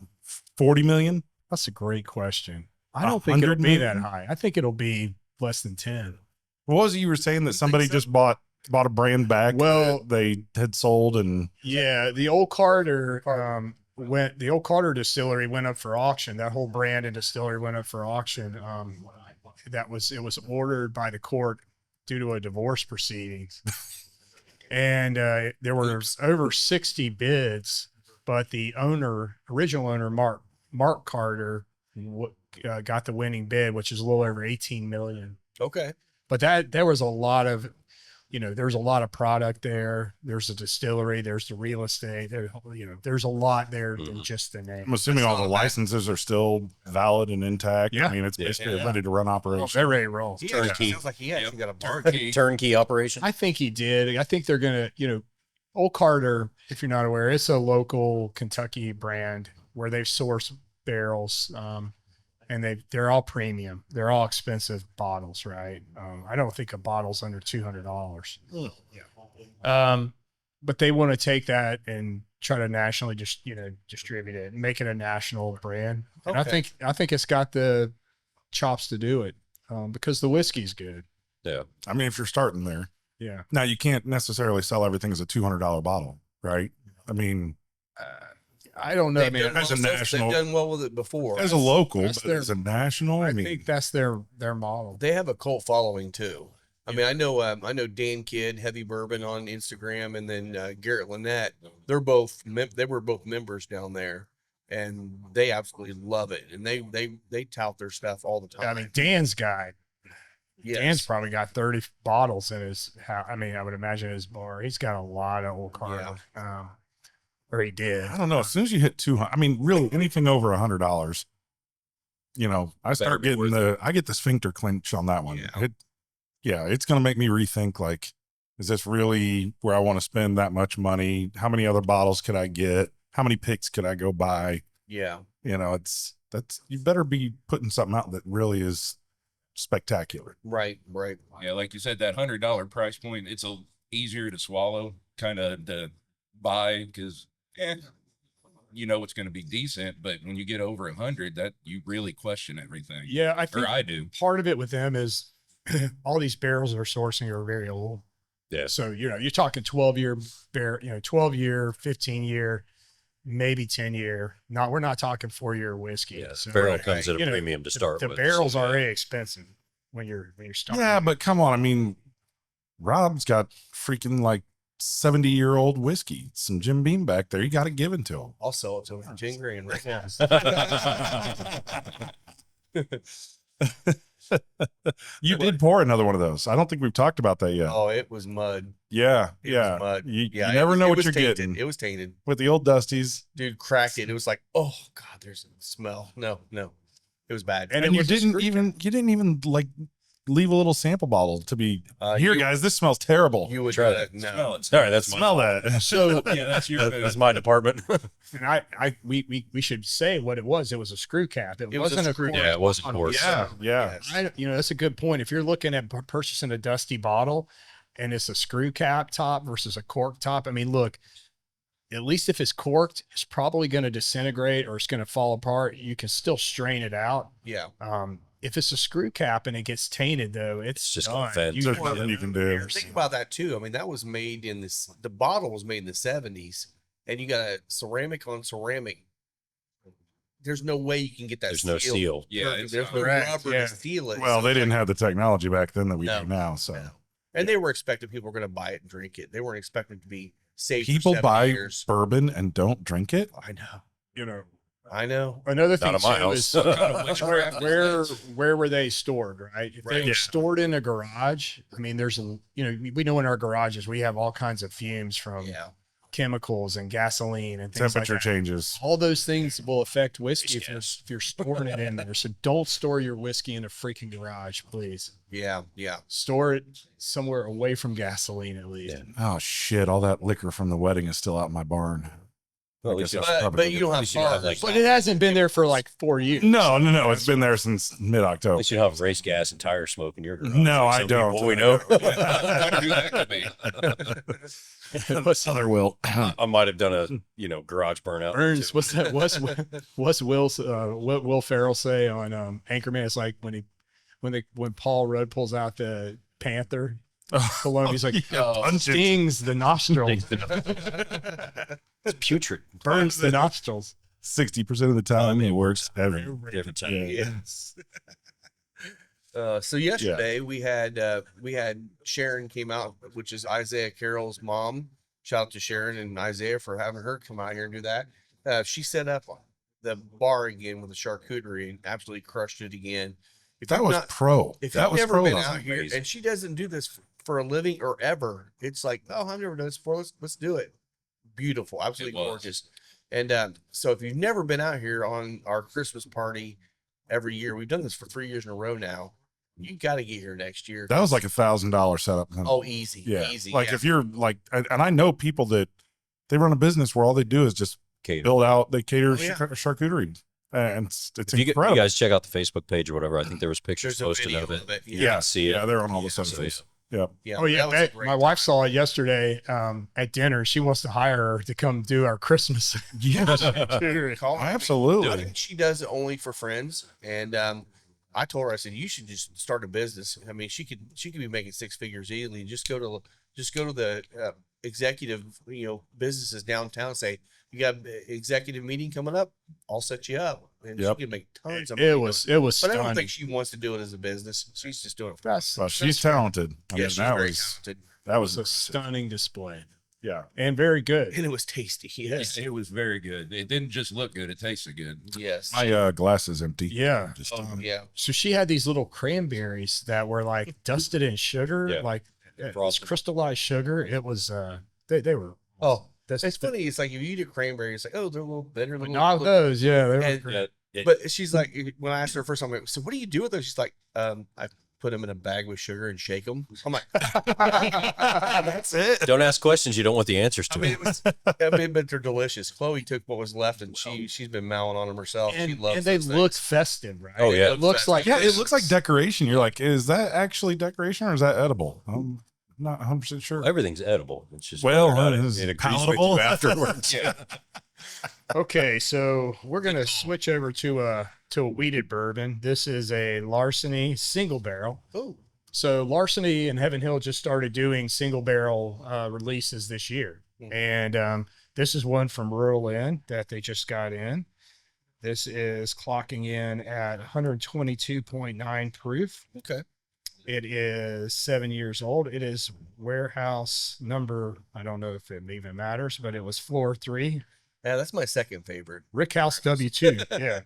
40 million? That's a great question. I don't think it'll 100 be that million? high. I think it'll be less than 10. What was it you were saying that somebody so? just bought a brand back? Well- that they had sold and Yeah, the old Carter the old Carter distillery went up for auction. That whole brand and distillery went up for auction. It was ordered by the court due to a divorce proceedings. And there were over 60 bids, but the original owner, Mark Carter, got the winning bid, which is a little over 18 million. Okay. But there was a lot of, there's a lot of product there. There's a distillery. There's the real estate. There's a lot there than just the name. I'm assuming all the not bad. licenses are still valid and intact. Yeah. I mean, it's basically a Yeah. ready to run operation. They're ready to roll. He Turnkey. actually sounds like he actually got a bar. Turkey. Turnkey operation. I think he did. I think they're gonna, Old Carter, if you're not aware, it's a local Kentucky brand where they source barrels, and they're all premium. They're all expensive bottles, right? I don't think a bottle's under $200. But they want to take that and try to nationally just distribute it and make it a national brand. And Okay. I think it's got the chops to do it, because the whiskey's good. Yeah. I mean, if you're starting there. Yeah. Now, you can't necessarily sell everything as a $200 bottle, right? I mean, I don't know, They've man. done as a well- national- they've done well with it before. as a local, that's but their- as a national, I I mean, think that's their model. They have a cult following too. I mean, I know Dan Kidd, Heavy Bourbon on Instagram, and then Garrett Lynette. They were both members down there, and they absolutely love it. And they tout their stuff all the time. I mean, Dan's guy. Yes. Dan's probably got 30 bottles in his house. I mean, I would imagine his bar. He's got a lot of old Carter. Or he did. I don't know. As soon as you hit 200, I mean, really anything over $100, I start be getting I get the sphincter clench on that one. Yeah. It's going to make me rethink, like, is this really where I want to spend that much money? How many other bottles could I get? How many picks could I go buy? Yeah. You better be putting something out that really is spectacular. Right. Yeah, like you said, that $100 price point, it's easier to swallow, kind of to buy, because it's going to be decent. But when you get over 100, that you really question everything. Yeah, I think Or I do. part of it with them is all these barrels they're sourcing are very old. Yeah. So, you're talking 12-year 12-year, 15-year, maybe 10-year. We're not talking 4-year whiskey. Yeah. So, Barrel comes at a you know, premium to start the with. barrels so, are yeah. already expensive when you're starting. Yeah, but come on. I mean, Rob's got freaking like 70-year-old whiskey, some Jim Beam back there. You got to give it to him. I'll sell it to him for 10 grand right now. You did pour another one of those. I don't think we've talked about that yet. Oh, it was mud. Yeah, It yeah. was mud. You Yeah, never know it what was you're tainted. getting It was tainted. with the old Dusties. Dude cracked it. It was like, oh god, there's a smell. No, it was bad. And And it you was a didn't screw even like leave a little sample bottle to be here, you- guys. This smells terrible. You would Try no. it. Smell it. All right, that's Smell that. So Yeah, that's your. that's my department. and we should say what it was. It was a screw cap. It was a wasn't a screw cork Yeah, it wasn't bottle. cork. Yeah, yeah. Yes. That's a good point. If you're looking at purchasing a dusty bottle and it's a screw cap top versus a cork top, I mean, look, at least if it's corked, it's probably going to disintegrate or it's going to fall apart. You can still strain it out. Yeah. If it's a screw cap and it gets tainted, though, it's just done. gonna vent. There's nothing you can do. Think about that too. I mean, that was made in this. The bottle was made in the 70s, and you got a ceramic on ceramic. There's no way you can get that. There's no seal. Yeah, Perfect. it's There's no correct, rubber yeah. to seal it. Well, So, they didn't like, have the technology back then that we No, do now. So no. And they were expecting people were going to buy it and drink it. They weren't expecting it to be safe. people for 70 buy years. bourbon and don't drink it. I know. You know, I know. another thing Not at my too house. is kind of witchcraft is this? where were they stored, right? If they Right. were Yeah. stored in a garage, I mean, there's a, we know in our garages we have all kinds of fumes from Yeah. chemicals and gasoline and things Temperature like that. changes. All those things will affect whiskey Yes. if you're storing it in there. So don't store your whiskey in a freaking garage, please. Yeah. Yeah. Store it somewhere away from gasoline at least. Yeah. Oh shit! All that liquor from the wedding is still out in my barn. Well, at I least guess you I should But, probably but go you get don't that. have least you don't have, bars. like, But it hasn't been there for like 4 years. No. It's been there since mid At October. least you don't have race gas and tire smoke in your garage. No, like I some don't. people we know. Wonder who that could be. What's other will? I might have done a garage burnout. Burns, too. what's that? What's what Will Ferrell say on Anchorman? It's like when Paul Rudd pulls out the Panther cologne, he's like stings the nostrils, It's putrid. burns the nostrils. 60% of the time it works. Every, Different time. Yes. So yesterday we had Sharon came out, which is Isaiah Carroll's mom. Shout out to Sharon and Isaiah for having her come out here and do that. She set up the bar again with the charcuterie and absolutely crushed it again. If that you've was not- pro. if That you've was never pro. been though. out here, amazing. and she doesn't do this for a living or ever, it's like, oh, I've never done this before. Let's do it. Beautiful, absolutely It was. gorgeous. And so if you've never been out here on our Christmas party every year, we've done this for 3 years in a row now. You got to get here next year. That was like $1,000 setup. Oh, easy, yeah. easy. Like yeah. if you're like, and I know people that they run a business where all they do is just Cater. build out, they cater Oh, yeah. charcuterie. And it's If you incredible. guys check out the Facebook page or whatever, I think there was pictures There's a posted video of it. Yeah. yeah. See it. Yeah. They're on all the Yeah, socials. so, Yeah. Yeah. Oh yeah, that was a great my wife saw it yesterday at dinner. She wants to hire her to come do our Christmas. Yeah. call. I Absolutely. think she does it only for friends. And I told her, I said, you should just start a business. I mean, she could be making 6 figures easily. Just go to the executive, businesses downtown. And say, you got an executive meeting coming up. I'll set you up. And Yep. she can make tons of money. It doing was But I stunning. don't think she wants to do it as a business. She's just doing it. For That's Well, she's talented. I Yeah, mean, she's that very was, talented. that was a stunning display yeah. and very good. And it was tasty. Yes. It was very good. It didn't just look good; it tasted good. Yes. My glass is empty. Yeah. Just, Oh, yeah. So she had these little cranberries that were like dusted in sugar, Yeah. like it's Frosted. crystallized sugar. It was they were Oh, that's it's funny. It's like if you eat a cranberry, it's like, oh, they're a little bitter. but Little, not those. Yeah, they were And- great. But she's like, when I asked her first time, I'm like, so what do you do with those? She's like, I put them in a bag with sugar and shake them. I'm like, that's it. Don't ask questions you don't want the answers to. But they're delicious. Chloe took what was left, and she's been mowing on them herself. She And, loves. and they those look things. festive, right? Oh, yeah. It looks like yeah, it looks like decoration. You're like, is that actually decoration or is that edible? I'm not 100% sure. Everything's edible. It's just Well, whether or not it is it agrees with palatable. you afterwards. Yeah. Okay, so we're gonna switch over to a wheated bourbon. This is a Larceny single barrel. Oh, So Larceny and Heaven Hill just started doing single barrel releases this year, Mhm. and this is one from Rural Inn that they just got in. This is clocking in at 122.9 proof. okay. It is 7 years old. It is warehouse number. I don't know if it even matters, but it was floor 3. Yeah, that's my second favorite. Rick House W2. Yeah.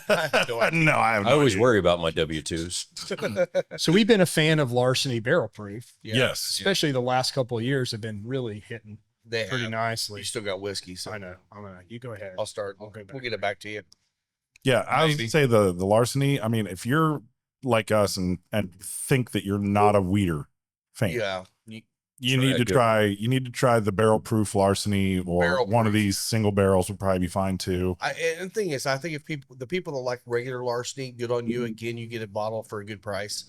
I have no idea. No, I have I no always idea. worry about my W-2s. So we've been a fan of Larceny barrel proof, Yeah, Yes. especially the last couple of years have been really hitting they pretty have. nicely. You still got whiskey, so I know. You go ahead. I'll start. I'll go back. We'll get it back to you. Yeah, I Maybe. would say the larceny. I mean, if you're like us and think that you're not a weeder fan. Yeah. You need to try the barrel proof larceny, or Barrel one of proof. these single barrels would probably be fine too. And the thing is, I think if the people that like regular larceny, good on you. Again, you get a bottle for a good price.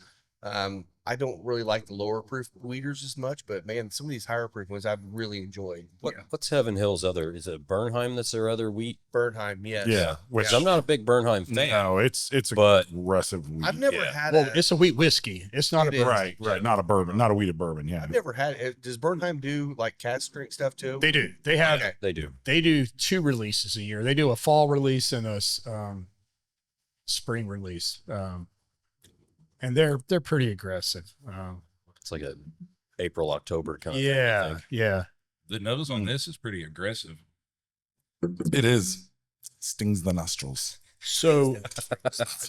I don't really like the lower proof weeders as much, but man, some of these higher proof ones I've really enjoyed. What's Heaven Hill's other? Is it Bernheim that's their other wheat? Bernheim, yes. Yeah, which 'Cause I'm not a big Bernheim fan. no, it's But- aggressive wheat. I've never had Well, it's a wheat whiskey. It's not It a is. bourbon. right, not a bourbon, not a wheated bourbon. Yeah, I've never had it. Does Bernheim do like cast drink stuff too? They do. They have. Okay. They do. They do 2 releases a year. They do a fall release and a spring release, and they're pretty aggressive. It's like a April, October kind of thing, I Yeah, think. yeah. The nose on this is pretty aggressive. it is. Stings the nostrils. So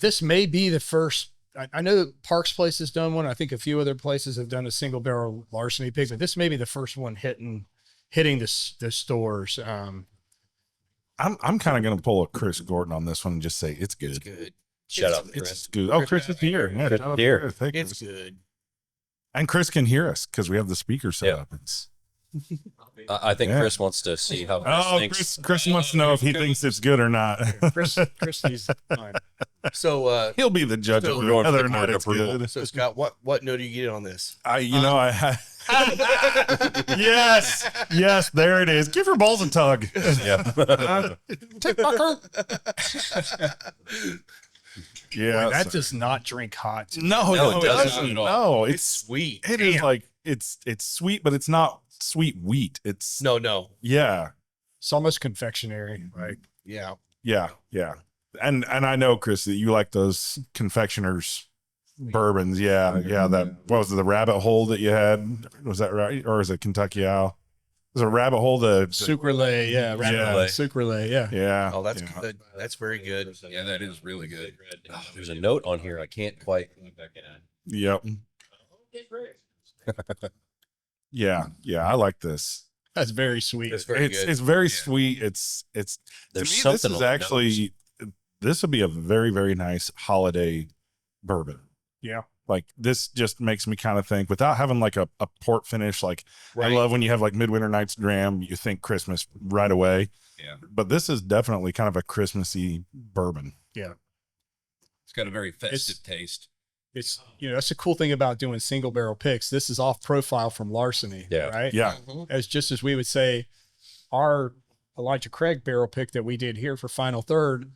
this may be the first. I know that Parks Place has done one. I think a few other places have done a single barrel larceny pig, but this may be the first one hitting the stores. I'm kind of gonna pull a Chris Gordon on this one and just say it's good. It's good. Shout out to It's Chris. good. Oh, Chris is here. Yeah, Chris shout out is to here. Chris. Hey, It's Chris. good. And Chris can hear us because we have the speaker set Yeah. up. It's, I think Yeah. Chris wants to see how Chris oh, thinks. Chris wants to know if he thinks it's good or not. Chris needs fine. So, He'll be the judge So of we're going whether for or not board it's approval. good. so Scott, what note do you get on this? I yes, there it is. Give your balls a tug. Yeah. Tick bucker. Yeah, Boy, that so- does not drink hot. no, No, it doesn't doesn't. at all. No, It's it's sweet. it is like it's sweet, but it's not sweet wheat. It's No. yeah, It's almost confectionery. Like Yeah. yeah. And I know, Chris, that you like those confectioners bourbons. Yeah. That what was it, the rabbit hole that you had? Was that right, or is it Kentucky Owl? Was it a rabbit hole? sucralay, yeah, sucralay, yeah. Yeah. Oh, that's yeah. good. That's very good. Yeah, that is really good. Oh, there's a note on here. I can't quite. Yep. Yeah. I like this. That's very sweet. It's very It's good. it's very sweet. It's There's to me, something This on is the actually this would be a very, very nice holiday bourbon. Yeah. Like this just makes me kind of think, without having like a port finish. Like I love when you have like Midwinter Night's Dram, you think Christmas right away. Yeah. But this is definitely kind of a Christmassy bourbon. It's got a very festive taste. It's that's the cool thing about doing single barrel picks. This is off profile from larceny. Yeah. Right. Yeah. Mhm. As just as we would say, our Elijah Craig barrel pick that we did here for Final Third,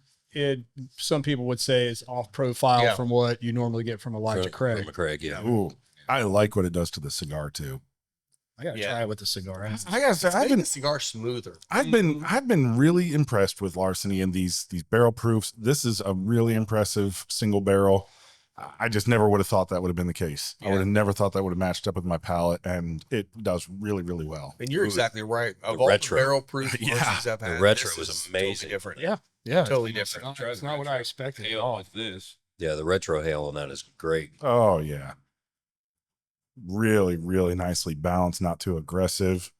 some people would say is off profile Yeah. from what you normally get from Elijah Craig. From Craig, yeah. Ooh, I like what it does to the cigar too. I gotta Yeah. try it with the cigar. I gotta say, Making the cigar smoother. I've been really impressed with larceny and these barrel proofs. This is a really impressive single barrel. I just never would have thought that would have been the case. I Yeah. would have never thought that would have matched up with my palate, and it does really, really well. And you're exactly right. Of The all retro. the barrel proof Yeah. larcenies I've The had, retro this was is amazing. Totally different. Yeah. Totally It's different. not, it's not what I expected at Ale all. with this. Yeah, the retro hail on that is great. Oh yeah, really, really nicely balanced, not too aggressive.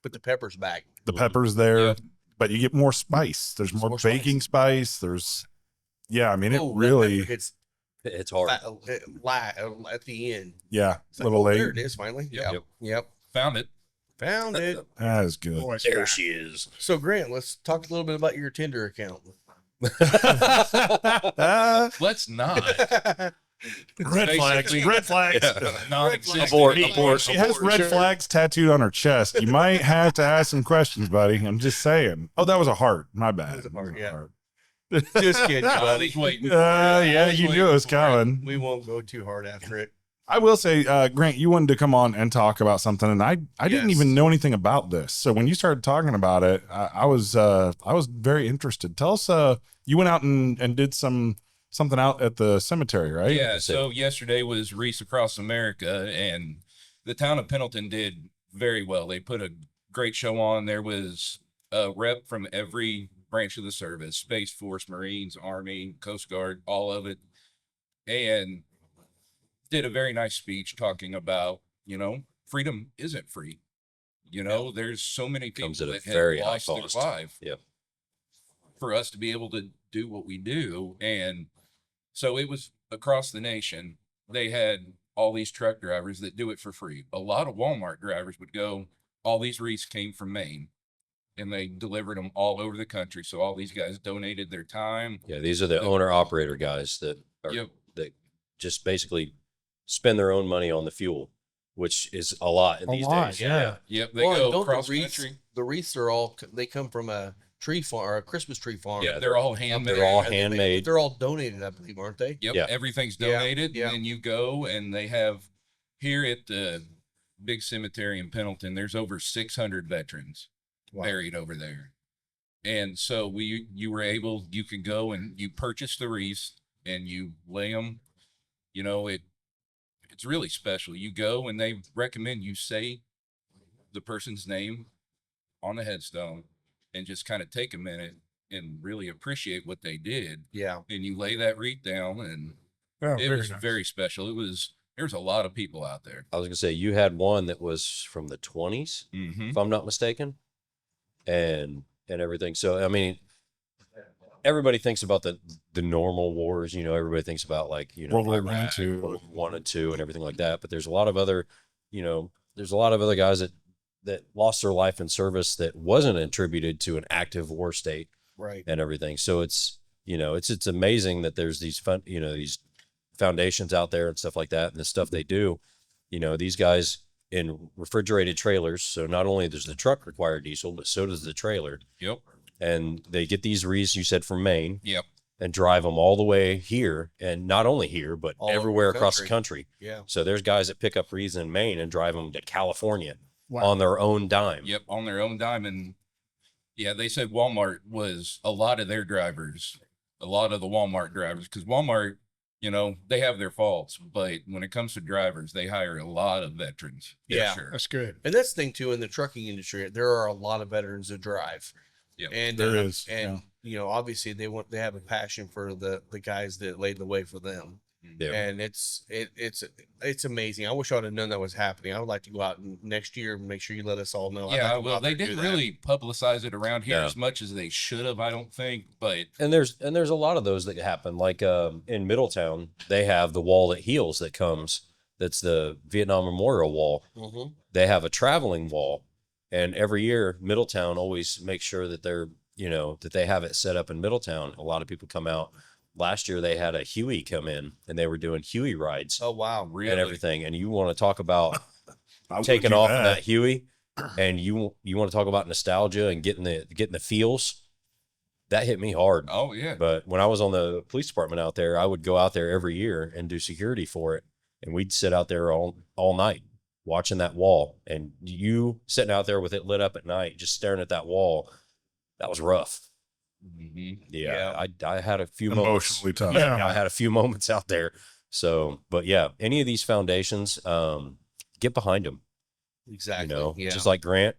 Put the peppers back. The pepper's there, Yeah. but you get more spice. There's more, more baking spice. There's, yeah, I mean, it Oh, that really, pepper hits It's hard. at the end. yeah, It's a like, little oh, there late. it is finally. Yep. Yep. Yep. Found it. Found it. That is good. Boy, it's There fat. she is. So Grant, let's talk a little bit about your Tinder account. Let's not. Red flags. Basically- Red flags. Non-existent. Abort. She has red flags tattooed on her chest. You might have to ask some questions, buddy. I'm just saying. Oh, that was a heart. My bad. That was a heart, yeah. Heart. Just kidding, I buddy. was waiting. Yeah, you knew it was coming. We won't go too hard after it. I will say, Grant, you wanted to come on and talk about something, and I didn't Yes. even know anything about this. So when you started talking about it, I was very interested. Tell us, you went out and did something out at the cemetery, right? Yeah, so yesterday was Reese Across America, and the town of Pendleton did very well. They put a great show on. There was a rep from every branch of the service, Space Force, Marines, Army, Coast Guard, all of it, and did a very nice speech talking about, freedom isn't free. There's so many people Comes at a that very have high lost their cost. life Yep. for us to be able to do what we do. And So it was across the nation. They had all these truck drivers that do it for free. A lot of Walmart drivers would go, all these wreaths came from Maine and they delivered them all over the country. So all these guys donated their time. Yeah, these are the owner operator guys that are Yep. that just basically spend their own money on the fuel, which is a lot in A these lot, days. yeah. Yep. They Well, go don't across the wreaths, country. the wreaths are all, they come from a tree farm or a Christmas tree farm. Yeah, they're all handmade. They're all And they- handmade. They're all donated, I believe, aren't they? Yep, Yeah. everything's Yeah, donated. yeah. And then you go and they have here at the big cemetery in Pendleton, there's over 600 veterans buried over there. And so you were able, you can go and you purchase the wreaths and you lay them, you know, it's really special. You go and they recommend you say the person's name on the headstone and just kind of take a minute and really appreciate what they did. Yeah. And you lay that wreath down and Oh, it very was nice. very special. There's a lot of people out there. I was gonna say you had one that was from the 20s, Mm-hmm. if I'm not mistaken, and everything. So I mean, everybody thinks about the normal wars. You know, everybody thinks about like World War Iraq, I, II. World War I and II, and everything like that. But there's a lot of other, there's a lot of other guys that lost their life in service that wasn't attributed to an active war state Right. and everything. So it's it's amazing that there's these these foundations out there and stuff like that, and the stuff they do. These guys in refrigerated trailers. So not only does the truck require diesel, but so does the trailer. Yep. And they get these wreaths, you said, from Maine, Yep. and drive them all the way here, and not only here, but All over everywhere the across the country. Yeah. So there's guys that pick up wreaths in Maine and drive them to California Wow. on their own dime. Yep. On their own dime. And yeah, they said Walmart was a lot of their drivers, a lot of the Walmart drivers, because Walmart, they have their faults, but when it comes to drivers, they hire a lot of veterans. for Yeah. Sure. That's good. And that's the thing too, in the trucking industry, there are a lot of veterans that drive. Yep. And There is, and obviously they have a passion for the guys that laid the way for them. Yeah. And it's amazing. I wish I'd have known that was happening. I would like to go out next year and make sure you let us all know. I'd like Yeah, to go well, out there they and do didn't that. really publicize it around here No. as much as they should have, I don't think. But And there's a lot of those that happen. Like in Middletown, they have the wall that heals that comes. That's the Vietnam Memorial Wall. Mhm. They have a traveling wall, and every year Middletown always makes sure that they're that they have it set up in Middletown. A lot of people come out. Last year they had a Huey come in, and they were doing Huey rides Oh wow. really, and everything. And you want to talk about I would taking do off in that Huey, and you want to talk about nostalgia and getting the feels. That hit me hard. oh yeah, But when I was on the police department out there, I would go out there every year and do security for it. And we'd sit out there all night watching that wall. And you sitting out there with it lit up at night, just staring at that wall, that was rough. Mhm. Yeah. I had a few moments. emotionally tough. Yeah. I had a few moments out there. So, but yeah, any of these foundations, get behind them, Exactly. Yeah. just like Grant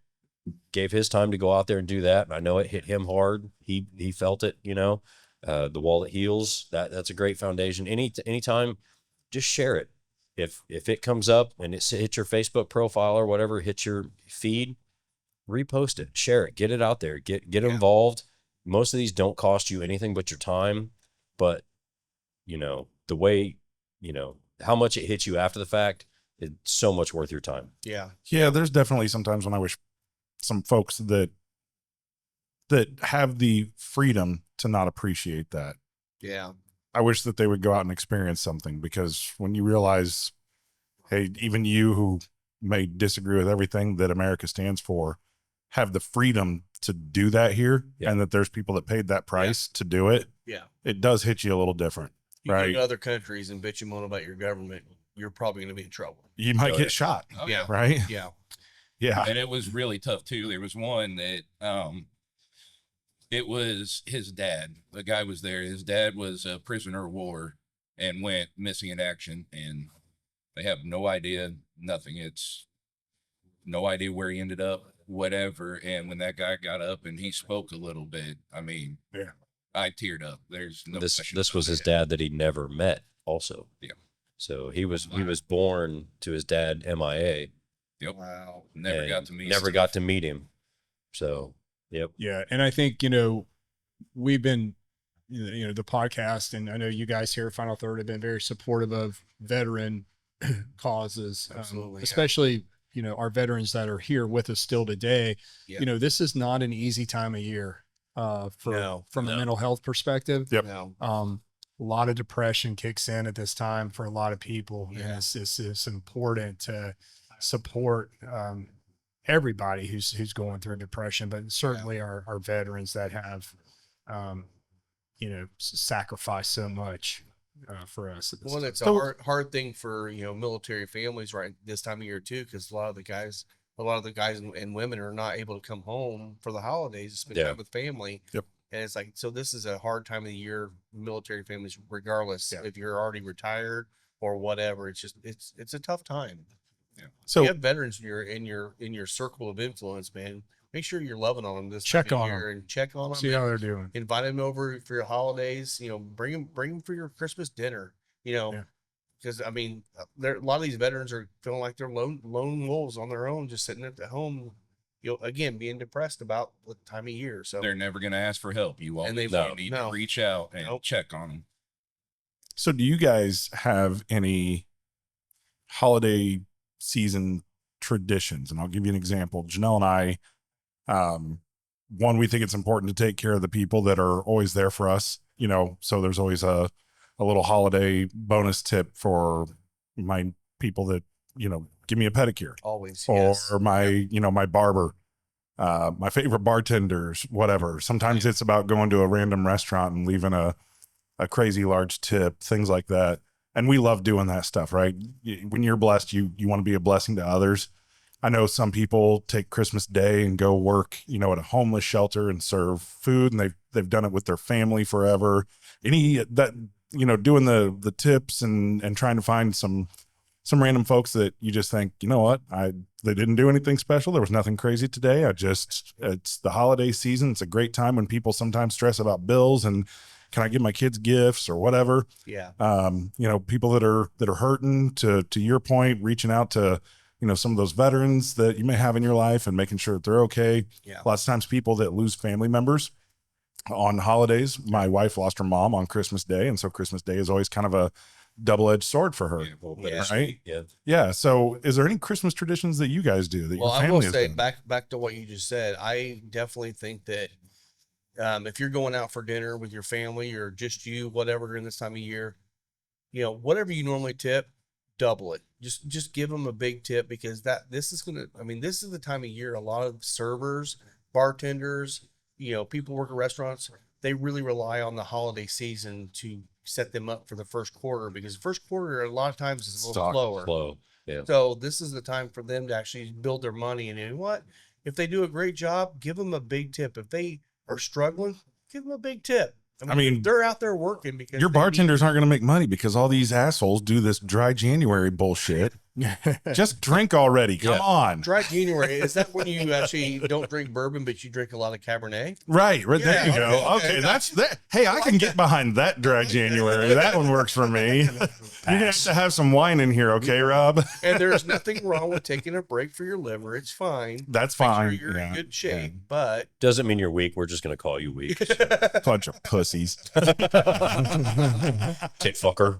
gave his time to go out there and do that. And I know it hit him hard. He felt it, the wall that heals, that's a great foundation. Anytime, just share it. If it comes up and it hits your Facebook profile or whatever, hits your feed, repost it, share it, get it out there, get involved. Most of these don't cost you anything but your time, but the way, how much it hits you after the fact, it's so much worth your time. yeah. Yeah, there's definitely sometimes when I wish some folks that have the freedom to not appreciate that. Yeah. I wish that they would go out and experience something, because when you realize, hey, even you who may disagree with everything that America stands for, have the freedom to do that here, Yeah. and that there's people that paid that price to do it, Yeah. it does hit you a little different. You Right. go to other countries and bitch and moan about your government, you're probably going to be in trouble. You might Oh, get yeah. shot, Oh, Yeah. right? Yeah. Yeah. And it was really tough too. There was one that it was his dad. The guy was there. His dad was a prisoner of war and went missing in action, and they have no idea, nothing. It's no idea where he ended up, whatever. And when that guy got up and he spoke a little bit, I mean, Yeah. I teared up. There's no This question was about his it. dad that he never met also. Yeah. So he was born to his dad MIA. Yep. Wow. Never and got to meet. Never Steve. got to meet him. So, yep. Yeah. And I think, we've been the podcast, and I know you guys here at Final Third have been very supportive of veteran causes, Absolutely, yeah. especially, our veterans that are here with us still today. Yeah. This is not an easy time of year, from a mental health perspective. Yep. No. A lot of depression kicks in at this time for a lot of people. Yeah. And it's important to support, everybody who's going through depression, but certainly our veterans that have, sacrificed so much, for us. At this Well, time. it's a hard thing for, military families right this time of year too, because a lot of the guys and women are not able to come home for the holidays to spend time with family. Yep. And it's like, so this is a hard time of the year, military families, regardless if you're already retired or whatever. It's just, it's a tough time. Yeah. So you have veterans in your circle of influence, man. Make sure you're loving on them this Check time of on year and check on them. See how they're doing. Invite them over for your holidays. Bring them for your Christmas dinner. Because I mean, a lot of these veterans are feeling like they're lone wolves on their own, just sitting at the home. Again, being depressed about the time of year. So They're never going to ask for help. You all need won't. to reach out and check on them. So do you guys have any holiday season traditions? And I'll give you an example. Janelle and I, one, we think it's important to take care of the people that are always there for us, so there's always a little holiday bonus tip for my people that, give me a pedicure always, or my, my barber, my favorite bartenders, whatever. Sometimes it's about going to a random restaurant and leaving a crazy large tip, things like that. And we love doing that stuff, right? When you're blessed, you want to be a blessing to others. I know some people take Christmas Day and go work, at a homeless shelter and serve food, and they've done it with their family forever. Doing the tips and trying to find some random folks that you just think, they didn't do anything special. There was nothing crazy today. It's the holiday season. It's a great time when people sometimes stress about bills and can I give my kids gifts or whatever? Yeah. People that are hurting, to your point, reaching out to, some of those veterans that you may have in your life and making sure that they're okay. Yeah. Lots of times people that lose family members on holidays. My wife lost her mom on Christmas Day. And so Christmas Day is always kind of a double-edged sword for her. Right? Yeah. Yeah. So is there any Christmas traditions that you guys do that your family I will has say done? back to what you just said, I definitely think that if you're going out for dinner with your family or just you, whatever, during this time of year, whatever you normally tip, double it. Just give them a big tip, because this is the time of year a lot of servers, bartenders, people work at restaurants, they really rely on the holiday season to set them up for the first quarter, because the first quarter a lot of times is a little slower. Yeah. So this is the time for them to actually build their money. And you know what? If they do a great job, give them a big tip. If they are struggling, give them a big tip. I mean, they're out there working because your bartenders aren't going to make money because all these assholes do this dry January bullshit. Just drink already. Come on. Dry January. Is that when you actually don't drink bourbon, but you drink a lot of Cabernet? Right. There you go. Okay. That's that. Hey, I can get behind that dry January. That one works for me. You're going to have to have some wine in here. Okay, Rob? And there's nothing wrong with taking a break for your liver. It's fine. That's fine. Make sure you're in good shape, but Doesn't mean you're weak. We're just going to call you weak. Bunch of pussies. Tit fucker.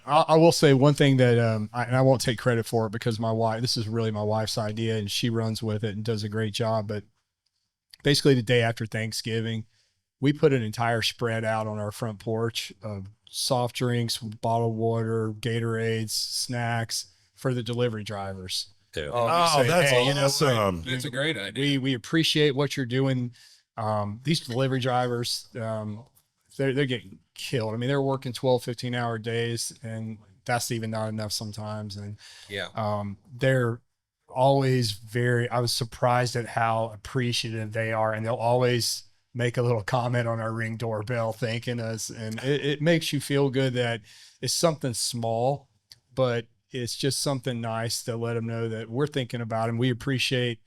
I will say one thing that, and I won't take credit for it because this is really my wife's idea and she runs with it and does a great job. But basically the day after Thanksgiving, we put an entire spread out on our front porch of soft drinks, bottled water, Gatorades, snacks for the delivery drivers. Yeah. Oh, that's awesome. That's a great idea. We appreciate what you're doing. These delivery drivers, they're getting killed. I mean, they're working 12, 15-hour days, and that's even not enough sometimes. And they're always I was surprised at how appreciative they are, and they'll always make a little comment on our Ring doorbell thanking us. And it makes you feel good that it's something small, but it's just something nice to let them know that we're thinking about them. We appreciate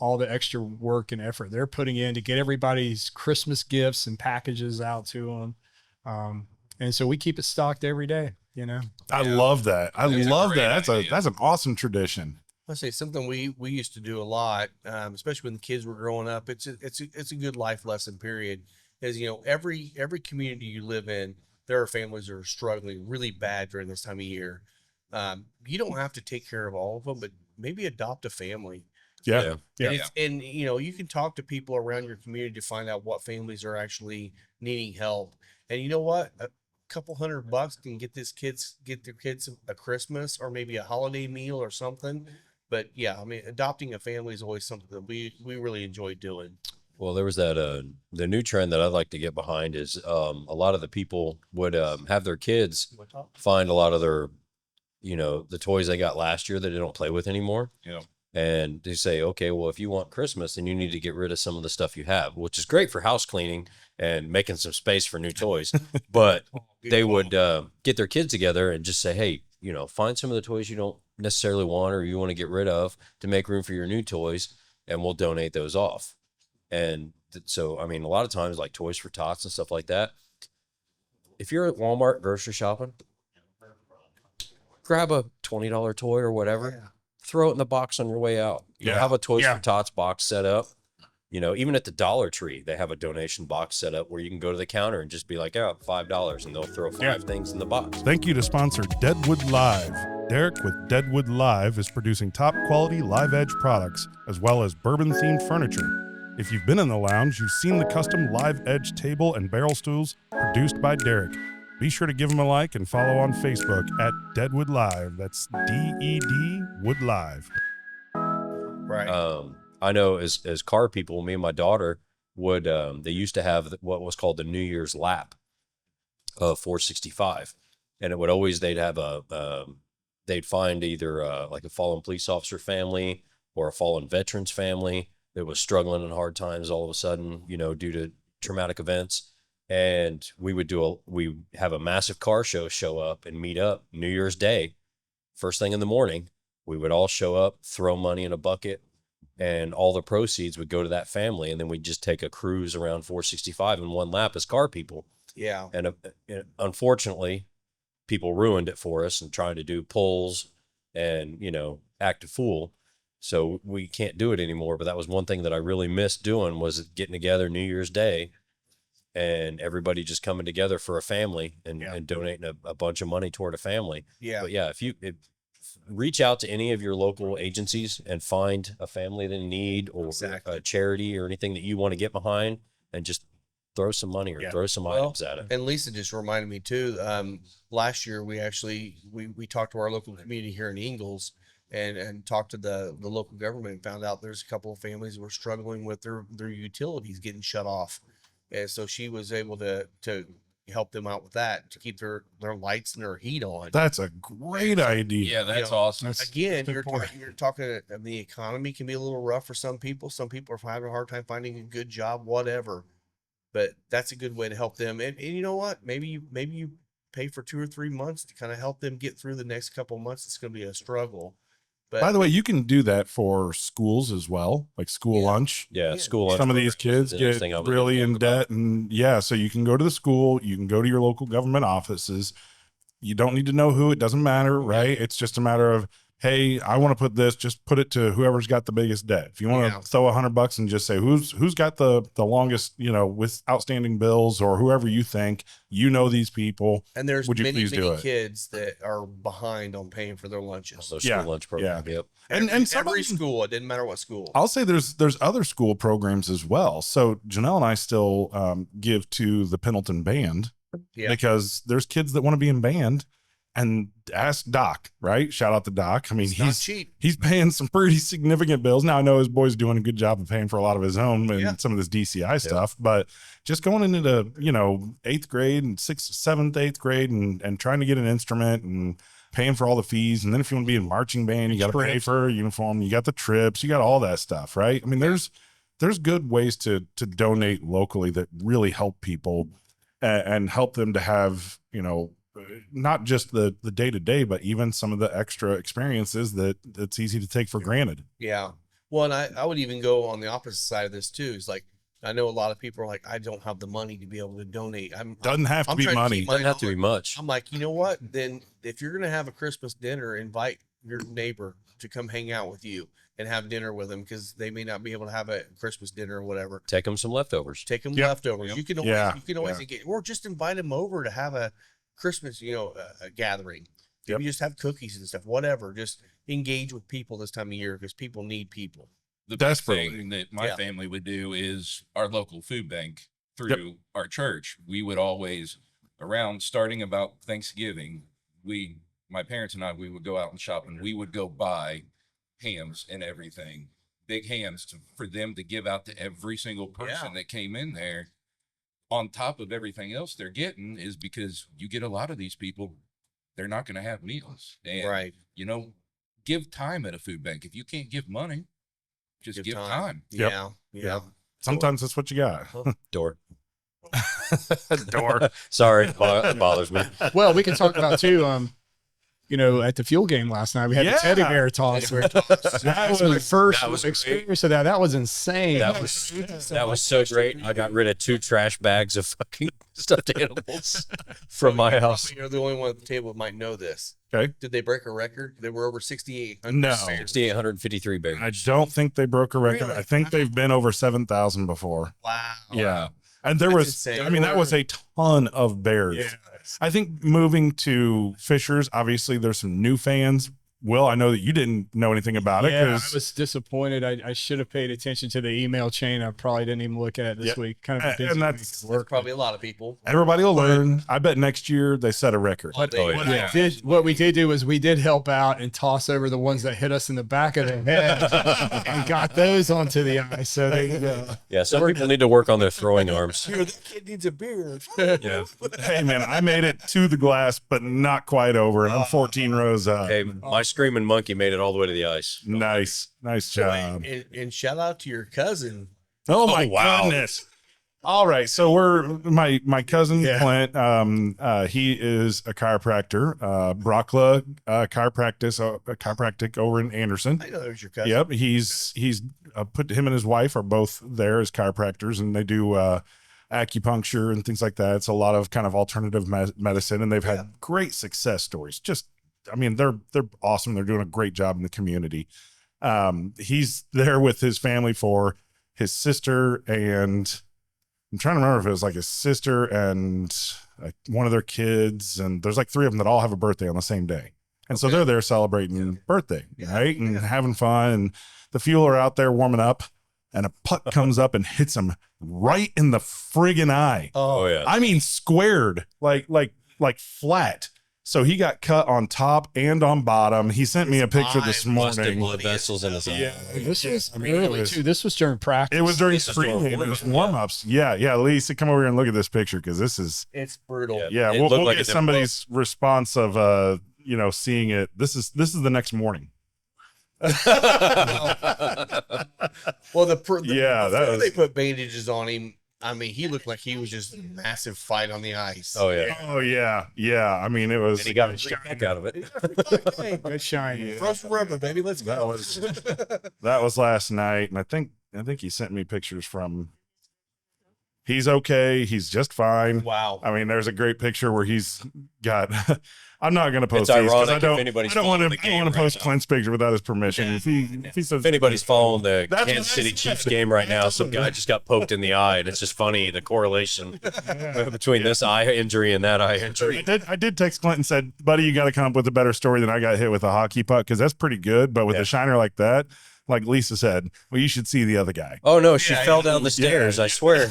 all the extra work and effort they're putting in to get everybody's Christmas gifts and packages out to them. And so we keep it stocked every day, I love that. I love that. idea. That's an awesome tradition. Let's say something we used to do a lot, especially when the kids were growing up. It's a good life lesson period. is, every community you live in, there are families that are struggling really bad during this time of year. You don't have to take care of all of them, but maybe adopt a family. Yeah. And you can talk to people around your community to find out what families are actually needing help. And you know what? A couple $100 can get their kids a Christmas or maybe a holiday meal or something. But yeah, I mean, adopting a family is always something that we really enjoy doing. Well, there was that the new trend that I'd like to get behind is a lot of the people would have their kids find a lot of their, the toys they got last year that they don't play with anymore. Yeah. And they say, okay, well, if you want Christmas, then you need to get rid of some of the stuff you have, which is great for house cleaning and making some space for new toys. But they would get their kids together and just say, hey, find some of the toys you don't necessarily want or you want to get rid of to make room for your new toys, and we'll donate those off. And so, I mean, a lot of times, like Toys for Tots and stuff like that, if you're at Walmart grocery shopping, grab a $20 toy or whatever, throw it in the box on your way out. Have a Toys for Tots box set up. Even at the Dollar Tree, they have a donation box set up where you can go to the counter and just be like, oh, $5, and they'll throw five things in the box. Thank you to sponsor Deadwood Live. Derek with Deadwood Live is producing top quality live edge products as well as bourbon themed furniture. If you've been in the lounge, you've seen the custom live edge table and barrel stools produced by Derek. Be sure to give him a like and follow on Facebook at Deadwood Live. That's DED Wood Live. Right. I know as car people, me and my daughter would, they used to have what was called the New Year's lap of 465. And it would always, they'd have they'd find either like a fallen police officer family or a fallen veterans family that was struggling in hard times all of a sudden, due to traumatic events. And we would have a massive car show up and meet up New Year's Day, first thing in the morning. We would all show up, throw money in a bucket, and all the proceeds would go to that family. And then we'd just take a cruise around 465 in one lap as car people. Yeah. And unfortunately, people ruined it for us and trying to do pulls and, act a fool. So we can't do it anymore. But that was one thing that I really missed doing, was getting together New Year's Day and everybody just coming together for a family and donating a bunch of money toward a family. Yeah. But yeah, if reach out to any of your local agencies and find a family that need or a charity or anything that you want to get behind, and just throw some money or throw some items at it. And Lisa just reminded me too. Last year we talked to our local community here in Ingalls and talked to the local government and found out there's a couple of families that were struggling with their utilities getting shut off. And so she was able to help them out with that, to keep their lights and their heat on. That's a great idea. Yeah, that's awesome. Again, you're talking, the economy can be a little rough for some people. Some people are having a hard time finding a good job, whatever. But that's a good way to help them. And you know what? Maybe you pay for 2 or 3 months to kind of help them get through the next couple of months. It's going to be a struggle. But by the way, you can do that for schools as well, like school lunch. Yeah, school lunch. Some of these kids get really in debt, and so you can go to the school, you can go to your local government offices. You don't need to know who, it doesn't matter, right? It's just a matter of, hey, I want to put this, just put it to whoever's got the biggest debt. If you want to throw $100 and just say, who's got the longest, with outstanding bills, or whoever you think, these people. And there's would you many please do it? Kids that are behind on paying for their lunches. Those school lunch program. Yeah. Yep. And some every school, it didn't matter what school. I'll say there's other school programs as well. So Janelle and I still give to the Pendleton band because there's kids that want to be in band. And ask Doc, right? Shout out to Doc. I mean, he's cheap. He's paying some pretty significant bills. Now, I know his boy's doing a good job of paying for a lot of his own and some of this DCI stuff, but just going into the, 8th grade and 6th, 7th, 8th grade and trying to get an instrument and paying for all the fees. And then if you want to be in marching band, you got to pay for a uniform. You got the trips, you got all that stuff, right? I mean, there's good ways to donate locally that really help people and help them to have, not just the day-to-day, but even some of the extra experiences that's easy to take for granted. Yeah. Well, and I would even go on the opposite side of this too. It's like, I know a lot of people are like, I don't have the money to be able to donate. Doesn't have to be money. Doesn't have to be much. I'm like, you know what? Then if you're going to have a Christmas dinner, invite your neighbor to come hang out with you and have dinner with them because they may not be able to have a Christmas dinner or whatever. Take them some leftovers. Take them Yep. leftovers. Yep. You can always get, or just invite them over to have a Christmas, a gathering. Yep. Maybe just have cookies and stuff, whatever. Just engage with people this time of year because people need people. The big Desperately. thing that my Yeah. family would do is our local food bank through our church. We would always, around starting about Thanksgiving, my parents and I, we would go out and shop and we would go buy hams and everything, big hams for them to give out to every single person that came in there. On top of everything else they're getting is because you get a lot of these people, they're not going to have meals. And, Right. give time at a food bank. If you can't give money, just give time. Yep. Yeah. Yep. Sometimes that's what you got. Door. Door. Sorry, it bothers me. Well, we can talk about too. At the Fuel game last night, we had the teddy Yeah. bear toss. Teddy bear toss. That was my first that was great. experience of that. That was insane. That was so great. I got rid of 2 trash bags of fucking stuffed animals from my house. You're the only one at the table that might know this. Okay. Did they break a record? They were over 6,800. No. 6,853 bears. I don't think they broke a record. Really? I think they've been over 7,000 before. Wow. Yeah. And there That's was, insane. I mean, that was a ton of bears. Yeah. I think moving to Fishers, obviously there's some new fans. Will, I know that you didn't know anything about it. Yeah, I 'Cause- was disappointed. I should have paid attention to the email chain. I probably didn't even look at it this Yeah. week. Kind of a And busy that's- week at work. Probably a lot of people. everybody will learn. I bet next year they set a record. But Oh, yeah. what we did do was we did help out and toss over the ones that hit us in the back of the head and got those onto the ice. So there you go. Yeah, some people need to work on their throwing arms. Here, that kid needs a beer. Yeah. Hey man, I made it to the glass, but not quite over. And I'm 14 rows up. Hey, my screaming monkey made it all the way to the ice. Nice job. And shout out to your cousin. Oh my wow. goodness. All right. So my cousin Yeah. Clint, he is a chiropractor, Brockla chiropractic over in Anderson. I know that was your cousin. Yep. He's put him and his wife are both there as chiropractors, and they do acupuncture and things like that. It's a lot of kind of alternative medicine, and they've had great success stories. I mean, they're awesome. They're doing a great job in the community. He's there with his family for his sister, and I'm trying to remember if it was like his sister and like one of their kids, and there's like 3 of them that all have a birthday on the same day. And so they're there celebrating birthday, right? And having fun. And the Fuel are out there warming up, and a puck comes up and hits him right in the friggin' eye. Oh, yeah. I mean, squared, like flat. So he got cut on top and on bottom. He sent me a picture this Busted morning. blood vessels in his eye. Yeah, This was I mean, it early was- too. This was during practice. It was during This is during spring. It was warm-ups. Yeah. Lisa, come over here and look at this picture because this is It's brutal. yeah. It We'll looked like get it did somebody's response of seeing it. This is the next morning. Well, Yeah, that before was- they put bandages on him. I mean, he looked like he was just a massive fight on the ice. Oh, yeah. Oh yeah. I mean, it was. And he got a kick out of it. Hey, good shine. Frost rubber, baby. Let's That go. was that was last night, and I think he sent me pictures from. He's okay. He's just fine. Wow. I mean, there's a great picture where he's got. I'm not going to post It's these 'cause ironic I if don't. anybody's I don't want following to. the I don't want game to post right now. Clint's picture without his permission. If he says If anybody's following the That's what I Kansas City said. Chiefs game right now, some guy just got poked in the eye, and it's just funny the correlation between this eye injury and that eye injury. I did text Clint and said, buddy, you got to come up with a better story than I got hit with a hockey puck because that's pretty good. But with a shiner like that, like Lisa said, well, you should see the other guy. Oh no, she fell down the stairs. I swear.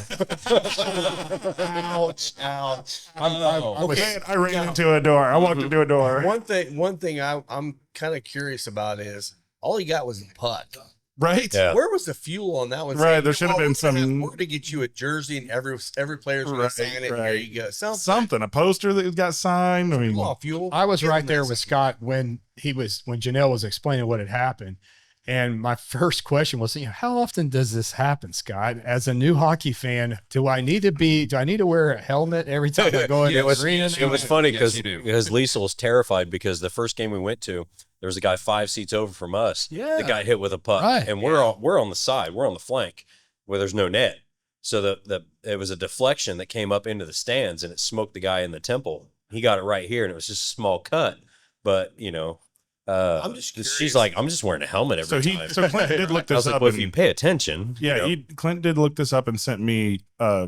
Ouch. Ouch. Okay, I ran into a door. I walked into a door. One thing I'm kind of curious about is all he got was a puck. Right? Yeah. Where was the fuel on that one? Right, Saying, there should have been some- We're going to get you a jersey and every player's going Right, to sign it. right. There you go. Something, a poster that got signed. I mean, Come on, fuel. I was Give right him there that. with Scott when Janelle was explaining what had happened. And my first question was, how often does this happen, Scott? As a new hockey fan, do I need to wear a helmet every time I go in It the was arena? it was funny Yes, because you do. Liesel was terrified because the first game we went to, there was a guy 5 seats over from us. Yeah. The guy hit with a puck, Right. and we're on the side, we're on the flank where there's no net. So it was a deflection that came up into the stands, and it smoked the guy in the temple. He got it right here, and it was just a small cut, but I'm just she's curious. like, I'm just wearing a helmet every So time. so Clint did look I was this like, up. well, if and- you pay attention, Yeah, you know. Clint did look this up and sent me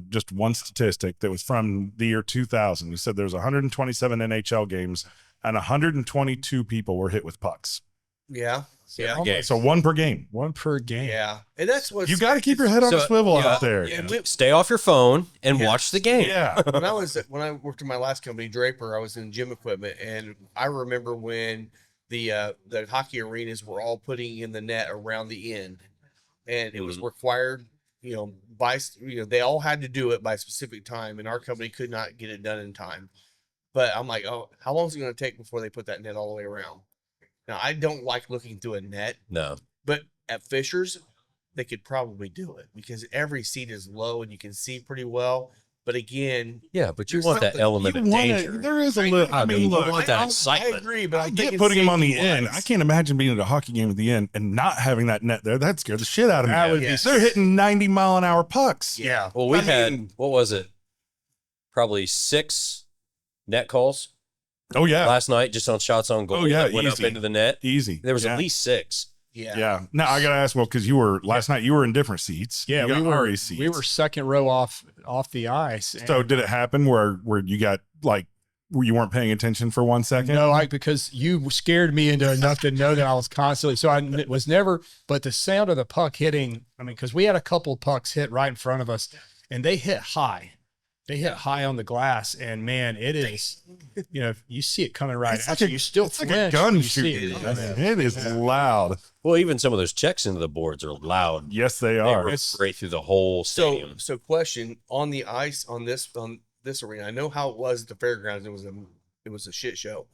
just one statistic that was from the year 2000. He said there's 127 NHL games and 122 people were hit with pucks. Yeah. Yeah. Okay. So one per game. One per game. Yeah. And that's what You got to keep your head on a So, swivel yeah, out there. and we, Stay off your phone and Yeah. watch the game. Yeah. when I worked in my last company, Draper, I was in gym equipment, and I remember when the hockey arenas were all putting in the net around the end, and it was required, they all had to do it by a specific time, and our company could not get it done in time. But I'm like, oh, how long is it going to take before they put that net all the way around? Now, I don't like looking through a net, No. but at Fisher's, they could probably do it because every seat is low and you can see pretty well. But again, Yeah, but you There's want that something- element of danger. There is a little. I mean, you look, want that I excitement. agree, but I I'm get thinking putting him on the safety-wise. end. I can't imagine being at a hockey game at the end and not having that net there. That scared the shit out of me. That would be They're hitting 90-mile-an-hour pucks. Yeah. Well, we I had, mean- what was it? Probably 6 net calls Oh yeah, last night just on shots on goal. Oh, yeah, that went up easy. into the net. easy. There was yeah. at least 6. Yeah. Yeah. Now I gotta ask, well, because you were last night, you were in different seats. Yeah, You got we RA seats. were second row off the ice. So did it happen where you got like where you weren't paying attention for 1 second? No, because you scared me into enough to know that I was constantly. So I was never. But the sound of the puck hitting. I mean, because we had a couple of pucks hit right in front of us, and they hit high. They hit high on the glass, and man, it is. You see it coming right It's at like you. a- You still It's like a flinch gun when you shoot. see it. I mean, it is loud. Well, even some of those checks into the boards are loud. Yes, they They are. were right through the whole stadium. So question on the ice on this arena. I know how it was at the fairgrounds. It was a shit show.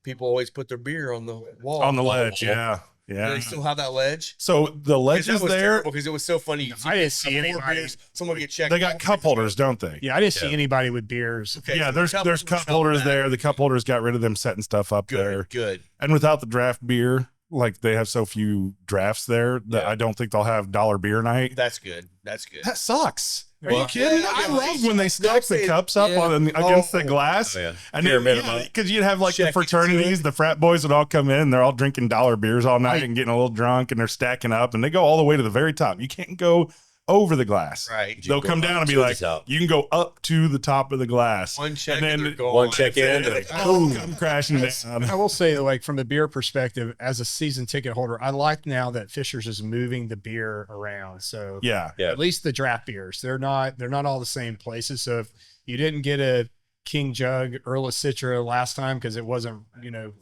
People always put their beer on the wall. On the ledge, yeah. Do Yeah. they still have that ledge? So the ledge is there. Because it was so funny. I didn't see anybody. Someone get checked. They got cup holders, don't they? Yeah, I didn't see anybody with beers. Okay, Yeah, so there's the cup holders there. The cup holders got rid of them setting stuff up there. Good. And without the draft beer, like they have so few drafts there that Yeah. I don't think they'll have dollar beer night. That's good. That's good. That sucks. Are Well, you kidding? yeah, I yeah. love when they stack the saying- cups up yeah. against the Oh. glass. Oh, yeah. And Pyramid 'em up. because you'd have like the Check into fraternities, it. the frat boys would all come in. They're all drinking dollar beers all night and getting a little drunk, and they're stacking up, and they go all the way to the very top. You can't go over the glass. Right. They'll come down and be to the like, top. you can go up to the top of the glass. One check and and then they're gone. one check in, That's it. and boom, come crashing down. I will say, like from the beer perspective, as a season ticket holder, I like now that Fisher's is moving the beer around. So Yeah. Yeah. at least the draft beers, they're not all the same places. So if you didn't get a King Jug Earl of Citra last time because it wasn't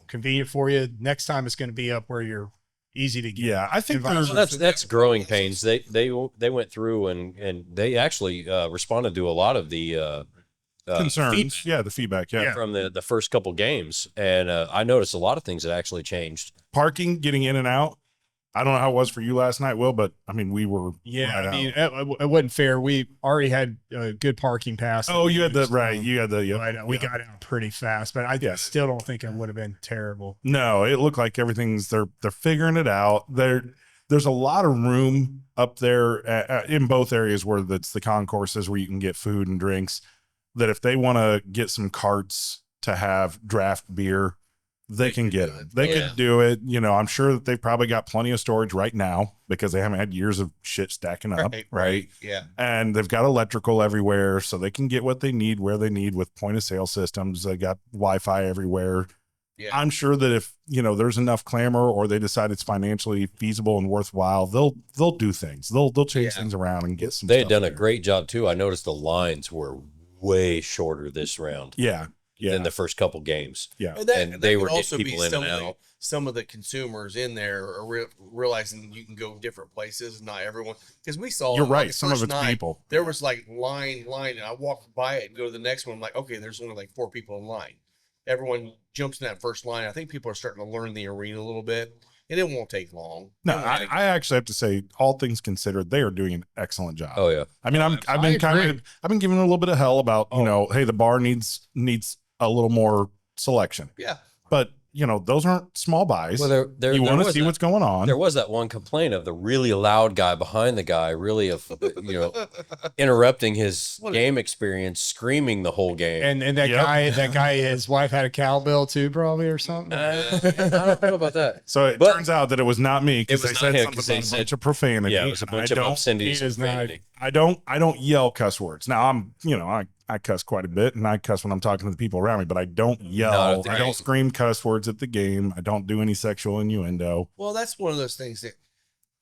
convenient for you, next time it's going to be up where you're easy to get. Yeah. I think there's Well, that's growing pains. They went through and they actually responded to a lot of the concerns. feedback Yeah. The feedback. Yeah. from the first couple games, and I noticed a lot of things that actually changed. Parking, getting in and out. I don't know how it was for you last night, Will, but I mean, we were. Yeah, right I mean, out. it wasn't fair. We already had a good parking pass. Oh, you had the right. You had the. Yeah. But we got out pretty fast, but I Yeah. still don't think it would have been terrible. No, it looked like everything's they're figuring it out. There's a lot of room up there in both areas where that's the concourses where you can get food and drinks. That if they want to get some carts to have draft beer, they can get it. They Yeah. could do it. I'm sure that they've probably got plenty of storage right now because they haven't had years of shit stacking up, right? Yeah. And they've got electrical everywhere, so they can get what they need where they need with point of sale systems. They got Wi-Fi everywhere. Yeah. I'm sure that if there's enough clamor or they decide it's financially feasible and worthwhile, they'll do things. They'll change Yeah. things around and get some. They had stuff done a there. great job too. I noticed the lines were way shorter this round Yeah, than the first couple games. yeah. And they could were getting also be people in and out. Some of the consumers in there are realizing you can go different places. Not everyone, because we saw. You're on right. the Some of first it's night, people. There was like line, and I walked by it and go to the next one. I'm like, okay, there's only like 4 people in line. Everyone jumps in that first line. I think people are starting to learn the arena a little bit, and it won't take long. No, It won't I take- actually have to say, all things considered, they are doing an excellent job. Oh yeah. I mean, I've been I've been giving a little bit of hell about hey, the bar needs a little more selection. yeah. But those aren't small buys. Well, You there want to was see that- what's going on. There was that one complaint of the really loud guy behind the guy, really, interrupting his game experience, screaming the whole game. And that Yep. guy, his wife had a cowbell too, probably, or something. I don't know about that. So it But- turns out that it was not me because It was they not said him, something 'cause they about a said- bunch of profanity. Yeah, it was a and I bunch of don't- obscenities. he is not- profanity. I don't yell cuss words. Now I cuss quite a bit, and I cuss when I'm talking to the people around me, but I don't yell. Not at the I don't game. scream cuss words at the game. I don't do any sexual innuendo. Well, that's one of those things that,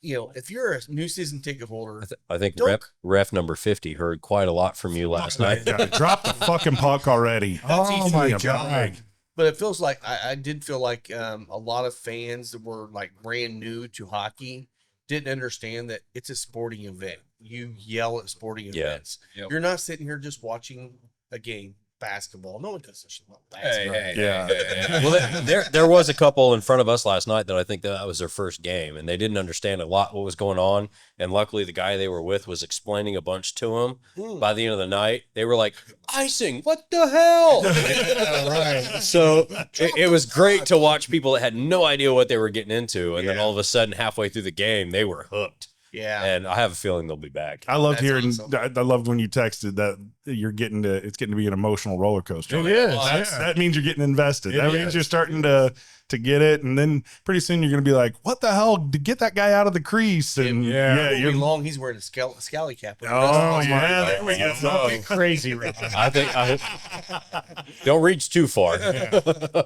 if you're a new season ticket holder, I think Don't- ref number 50 heard quite a lot from you last night. Yeah, drop the fucking puck already. Oh easy my to god! break. but it feels like I did feel like a lot of fans that were like brand new to hockey didn't understand that it's a sporting event. You yell at sporting Yeah. events. Yep. You're not sitting here just watching a game, basketball. No one does such a lot. Hey, hey, Yeah. hey, hey, hey. Well, there was a couple in front of us last night that I think that was their first game, and they didn't understand a lot what was going on. And luckily, the guy they were with was explaining a bunch to them. Hmm. By the end of the night, they were like, "Icing, what the hell?" Right. So it was great to watch people that had no idea what they were getting into, and then all of a sudden, halfway through the game, they were hooked. Yeah. And I have a feeling they'll be back. I loved That's hearing. awesome. I loved when you texted that it's getting to be an emotional roller coaster. It is. Well, yeah. That means you're getting invested. It That is. means you're starting to get it, and then pretty soon you're going to be like, "What the hell? To get that guy out of the crease!" And Yeah. It you're. won't be long. He's wearing a scally cap. Oh That's yeah, awesome. there we go. Something crazy, Rob. I think don't reach too far.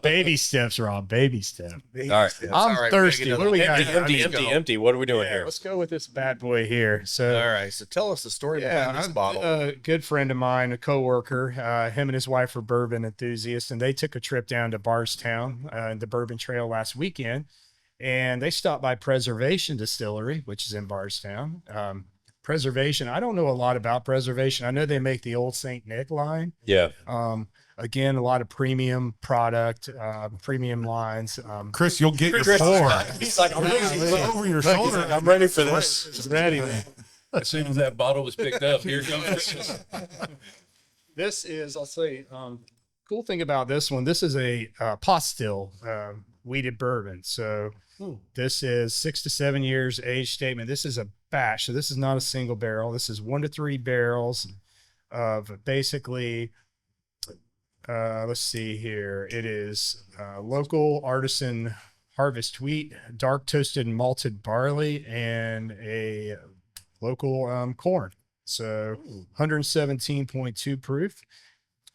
Baby steps, Rob. Baby step. All right. I'm I'm thirsty. What do we got? Empty. What are we doing here? Let's go with this bad boy here. So, All right. So tell us the story behind this bottle. a good friend of mine, a coworker, him and his wife are bourbon enthusiasts, and they took a trip down to Bardstown, the Bourbon Trail last weekend, and they stopped by Preservation Distillery, which is in Bardstown. Preservation, I don't know a lot about Preservation. I know they make the Old Saint Nick line. Yeah. Again, a lot of premium product, premium lines. Chris, you'll get Chris- your pour. He's like, I'm over your shoulder. I'm ready for this. It's ready, man. As soon as that bottle was picked up, here comes. This is, I'll say, cool thing about this one. This is a pot still wheated bourbon. So this is 6 to 7 years age statement. This is a batch. So this is not a single barrel. This is 1 to 3 barrels of basically, let's see here. It is local artisan harvest wheat, dark toasted and malted barley, and a local corn. So 117.2 proof,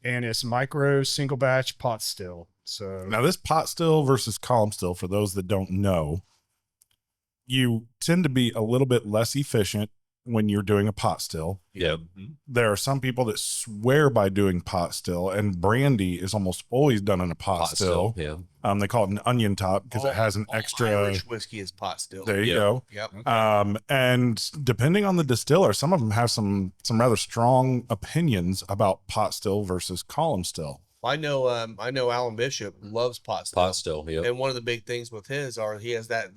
and it's micro single batch pot still. So Now, this pot still versus column still, for those that don't know, you tend to be a little bit less efficient when you're doing a pot still. Yeah. There are some people that swear by doing pot still, and brandy is almost always done in a pot, still. Yeah. They call it an onion top because it has an All extra. Irish whiskey is pot still. There you Yeah. go. Yep. And depending on the distiller, some of them have some rather strong opinions about pot still versus column still. I know Alan Bishop loves pot still. Pot still. Yeah. And one of the big things with his are he has that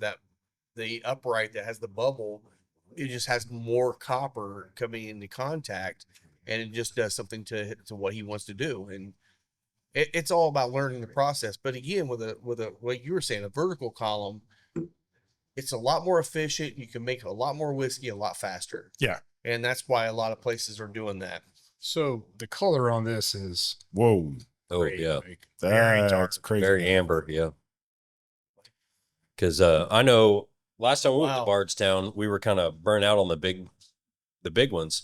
the upright that has the bubble. It just has more copper coming into contact, and it just does something to what he wants to do. And it's all about learning the process. But again, with a like you were saying, a vertical column, it's a lot more efficient. You can make a lot more whiskey a lot faster. Yeah. And that's why a lot of places are doing that. So the color on this is Whoa, Oh, great, yeah. like, very dark. that's crazy. Very amber. Yeah. Because I know last time we went to Wow. Bardstown, we were kind of burnt out on the big ones.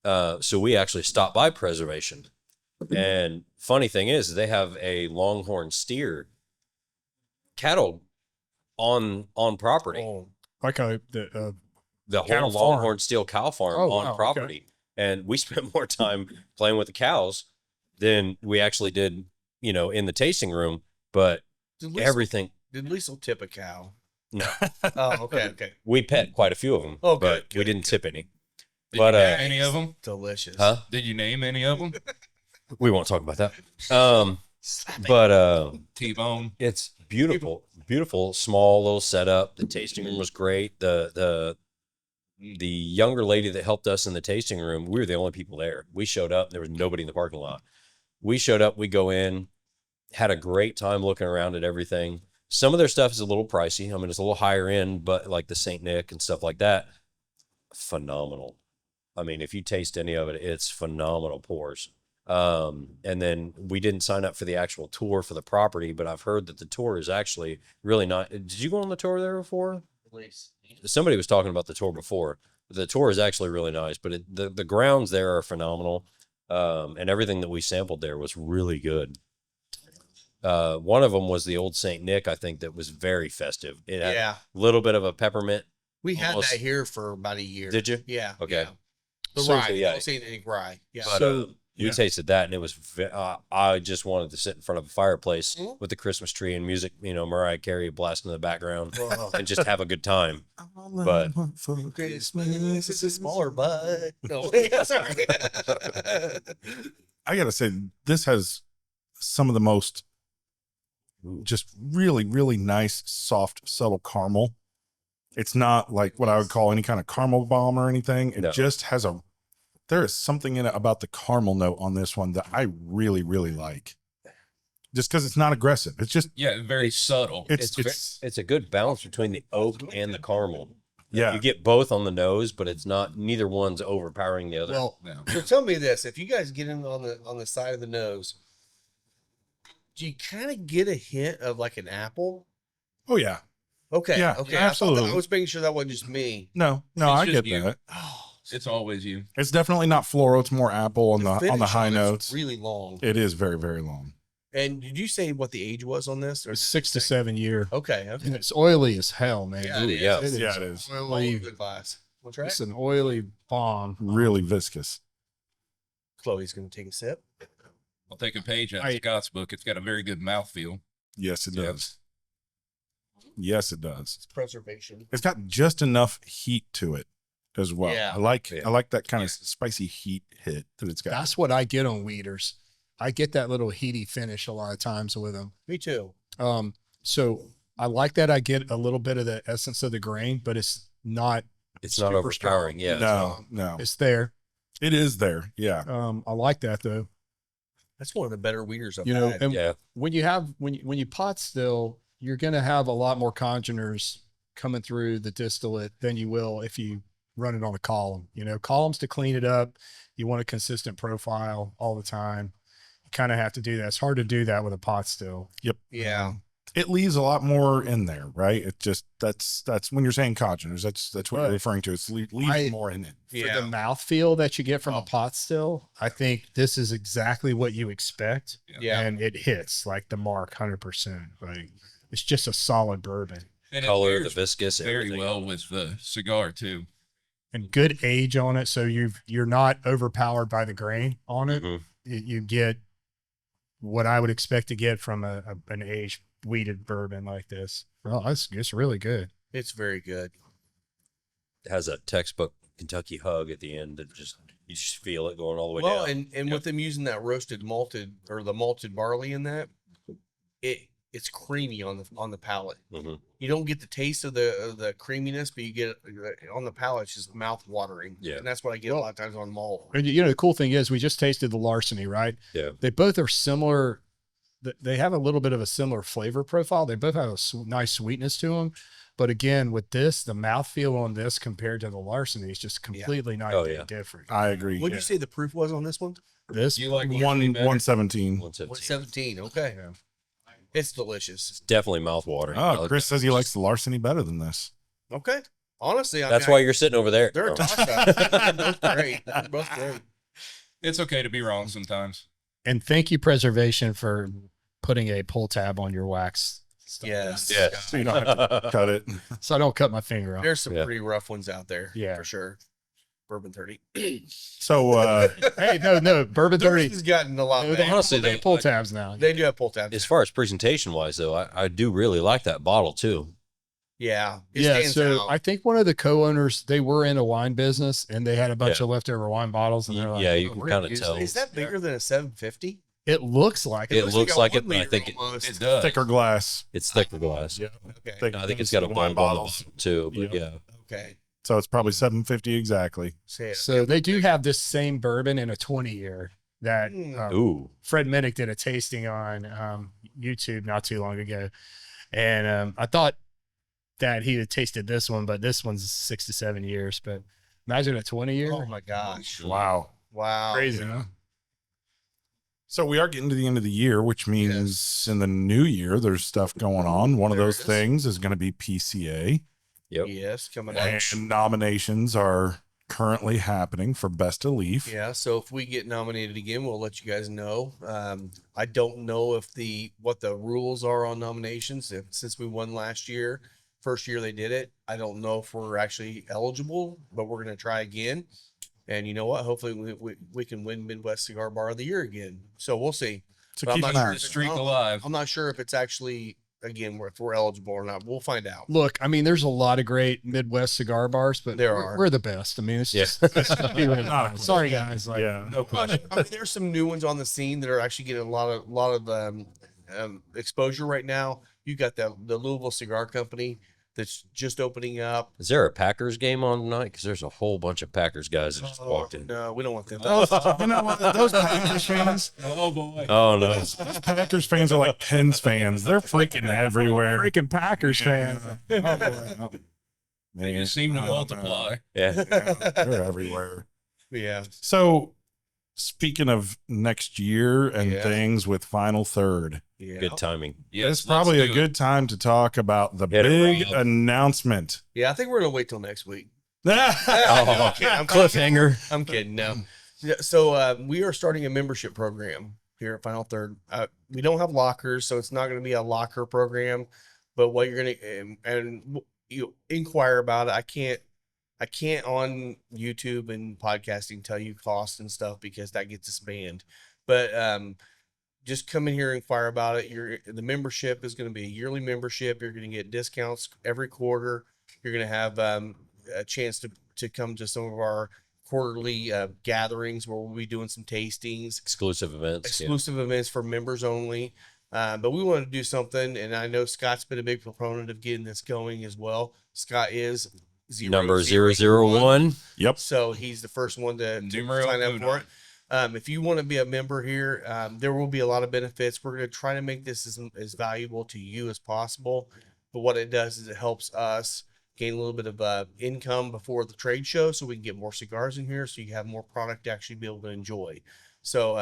So we actually stopped by Preservation. And funny thing is, they have a longhorn steer cattle on property. Oh, like the The cattle whole farm. longhorn steel cow farm Oh, on wow, okay. property. And we spent more time playing with the cows than we actually did, in the tasting room. But did Liesl, everything, did Liesl tip a cow? no, Oh, okay. we pet quite a few of them. Oh, but good, we good, didn't good. tip any. Did But, you name any of them? Delicious. Huh? Did you name any of them? We won't talk about that. But T-bone. it's beautiful, small little setup. The tasting room was great. The younger lady that helped us in the tasting room, we were the only people there. We showed up, there was nobody in the parking lot. We showed up, we go in, Had a great time looking around at everything. Some of their stuff is a little pricey. I mean, it's a little higher end, but like the Saint Nick and stuff like that, phenomenal. I mean, if you taste any of it, it's phenomenal pours. And then we didn't sign up for the actual tour for the property, but I've heard that the tour is actually really not. Did you go on the tour there before? Somebody was talking about the tour before. The tour is actually really nice, but the grounds there are phenomenal. And everything that we sampled there was really good. One of them was the old Saint Nick, I think, that was very festive. It had Yeah. a little bit of a peppermint. We had Almost- that here for about a year. Did you? Yeah. Okay. Yeah. The So, rye. yeah. Yeah. Saint Nick rye. Yeah. But we tasted that, and it was. I just wanted to sit in front of a fireplace Mhm. with the Christmas tree and music, Mariah Carey blasting in the background, Well, and just have a good time. But- for Christmas is a smaller bud. No, sorry. I gotta say, this has some of the most just really, really nice, soft, subtle caramel. It's not like what I would call any kind of caramel bomb or anything. It No. just has there is something in it about the caramel note on this one that I really, really like. Just because it's not aggressive. It's just, Yeah, very subtle. It's a good balance between the oak and the caramel. yeah. You get both on the nose, but it's not. Neither one's overpowering the other. Well, No. so tell me this: if you guys get in on the side of the nose, do you kind of get a hint of like an apple? Oh, yeah. Okay. Yeah, Okay. absolutely. I was making sure that wasn't just me. No, It's I just get you. that. Oh, It's always you. It's definitely not floral. It's more apple on the finish high on it's notes. really long. It is very, very long. And did you say what the age was on this? Or It's 6 to 7 year. okay. Okay. And it's oily as hell, man. Yeah, Ooh, it is. yeah. It is Yeah, it is. All oily. good glass. What's right? It's an oily bomb. Really viscous. Chloe's gonna take a sip. I'll take a page out of I- Scott's book. It's got a very good mouthfeel. Yes, it Yep. does. Yes, it does. It's preservation. It's got just enough heat to it as well. Yeah. I like Yeah. that kind of spicy heat hit that it's got. That's what I get on weeders. I get that little heaty finish a lot of times with them. Me too. So I like that I get a little bit of the essence of the grain, but it's not. it's not super strong. overpowering. Yeah. no. It's there. It is there. Yeah. I like that though. That's one of the better weeders I've You know, had. and Yeah. when you pot still, you're going to have a lot more congeners coming through the distillate than you will if you run it on a column. Columns to clean it up. You want a consistent profile all the time. You kind of have to do that. It's hard to do that with a pot still. Yep. Yeah. It leaves a lot more in there, right? It just that's when you're saying congeners. That's what Right. you're referring to. It's leaves more in it. For Yeah. the mouthfeel that you get from a pot still, I think this is exactly what you expect. Yeah. And it hits like the mark 100%. Like it's just a solid bourbon. And it Color, the pairs viscous, very everything. well with the cigar too. And good age on it, so you're not overpowered by the grain on it. Mhm. You get what I would expect to get from an aged weeded bourbon like this. Well, it's really good. It's very good. It has a textbook Kentucky hug at the end that you just feel it going all the way Well, down. and with them using that roasted malted or the malted barley in that, it's creamy on the palate. Mhm. You don't get the taste of the creaminess, but you get on the palate. It's just mouth watering. Yeah. And that's what I get a lot of times on malt. And the cool thing is, we just tasted the larceny, right? Yeah. They both are similar. They have a little bit of a similar flavor profile. They both have a nice sweetness to them. But again, with this, the mouthfeel on this compared to the larceny is just completely night Oh, and yeah. different. I agree. What did you say the proof was on this one? This, You like 117. 117. 117. Okay. Yeah. It's delicious. Definitely mouthwatering. I Oh, like Chris that. says he likes the larceny better than this. Okay. Honestly, I That's mean, why you're sitting over there. they're a Oh. toss up. They're both great. They're both great. It's okay to be wrong sometimes. and thank you, Preservation, for putting a pull tab on your wax stuff. Yes. Yeah. So you don't have to cut it. So I don't cut my finger off. There's some Yeah. pretty rough ones out there. Yeah. For sure. Bourbon 30. So Hey, no, Bourbon 30. Has gotten a lot They better. Honestly, they though, have pull tabs now. They do have pull tabs. As far as presentation wise, though, I do really like that bottle too. Yeah. It Yeah, stands so out. I think one of the co-owners, they were in a wine business and they had a bunch Yeah. of leftover wine bottles. And they're like, Yeah, you "Oh, can we're gonna kinda use tell. these." Is that bigger than a 750? It looks like It looks a like it, 1 but I liter think almost. It does. thicker glass. it's thicker glass. Yeah. Okay. Thick- I think it's got a wine bulb on the bottles. bottom too. But Yeah. yeah, Okay. So it's probably 750 exactly. Say it. So they do have this same bourbon in a 20 year. that Ooh. Fred Minnick did a tasting on YouTube not too long ago. And I thought that he had tasted this one, but this one's 6 to 7 years. But imagine a 20 year. Oh my gosh. Wow. Wow. Crazy. Yeah. So we are getting to the end of the year, which means in the new year, there's stuff going on. One of There those it is. things is going to be PCA. Yep. Yes, coming up. And nominations are currently happening for Best of Leaf. Yeah, so if we get nominated again, we'll let you guys know. I don't know if what the rules are on nominations. Since we won last year, first year they did it, I don't know if we're actually eligible, but we're going to try again. And you know what? Hopefully we can win Midwest Cigar Bar of the Year again. So we'll see. So But I'm keep not an sure eye. if The streak alive. I'm not sure if it's actually again if we're eligible or not. We'll find out. Look, I mean, there's a lot of great Midwest cigar bars, but There we're, are. we're the best. I mean, it's Yeah. just sorry guys. Like, Yeah. No question. I mean, there's some new ones on the scene that are actually getting a lot of exposure right now. You got the Louisville Cigar Company that's just opening up. Is there a Packers game on tonight? Because there's a whole bunch of Packers guys that just walked in. No, we don't want them. You know what? Those Packers fans, Oh boy. Oh no. those Packers fans are like Pens fans. They're freaking everywhere. freaking Packers fans. They just seem to multiply. Yeah. They're everywhere. Yeah. So, speaking of next year and Yeah. things with Final Third, Yeah. Good timing. Yes, it's probably a let's do it. good time to talk about the Get it, big Rob. announcement. Yeah, I think we're gonna wait till next week. Oh, cliffhanger. I'm kidding. No. Yeah, so we are starting a membership program here at Final Third. We don't have lockers, so it's not going to be a locker program. But what you're going to and you inquire about it. I can't on YouTube and podcasting tell you costs and stuff because that gets us banned. But just come in here and inquire about it. The membership is going to be a yearly membership. You're going to get discounts every quarter. You're going to have a chance to come to some of our quarterly gatherings where we'll be doing some tastings, Exclusive events. exclusive events for members only. But we want to do something, and I know Scott's been a big proponent of getting this going as well. Scott is Number 001. Yep. so he's the first one to Numero sign up uno. for it. If you want to be a member here, there will be a lot of benefits. We're going to try to make this as valuable to you as possible. But what it does is it helps us gain a little bit of income before the trade show so we can get more cigars in here so you have more product to actually be able to enjoy. So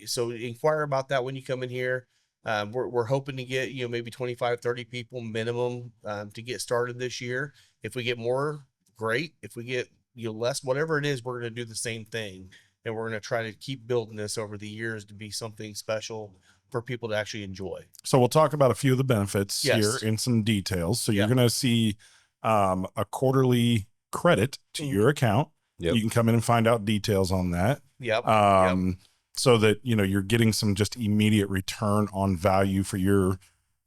so inquire about that when you come in here. We're hoping to get, maybe 25, 30 people minimum to get started this year. If we get more, great. If we get less, whatever it is, we're going to do the same thing. And we're going to try to keep building this over the years to be something special for people to actually enjoy. So we'll talk about a few of the benefits Yes. here in some details. So you're Yeah. going to see a quarterly credit to Mhm. your account. Yep. You can come in and find out details on that. Yep. So that you're getting some just immediate return on value for your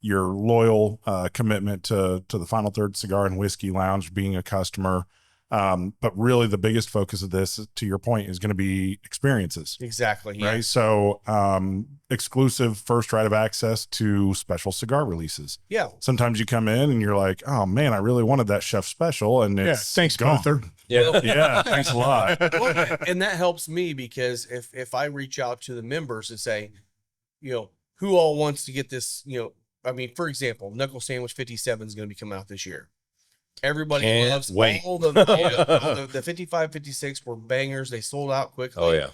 loyal commitment to the Final Third Cigar and Whiskey Lounge, being a customer. But really the biggest focus of this, to your point, is going to be experiences. Exactly. Yeah. Right. So exclusive first right of access to special cigar releases. Yeah. Sometimes you come in and you're like, oh man, I really wanted that chef special. And Yeah, it's thanks, gone. Gunther. Yeah. Yeah. Thanks a lot. Well, and that helps me because if I reach out to the members and say, who all wants to get this, I mean, for example, Knuckle Sandwich 57 is going to be coming out this year. Everybody Can't loves wait. all the 55, 56 were bangers. They sold out quickly. Oh yeah.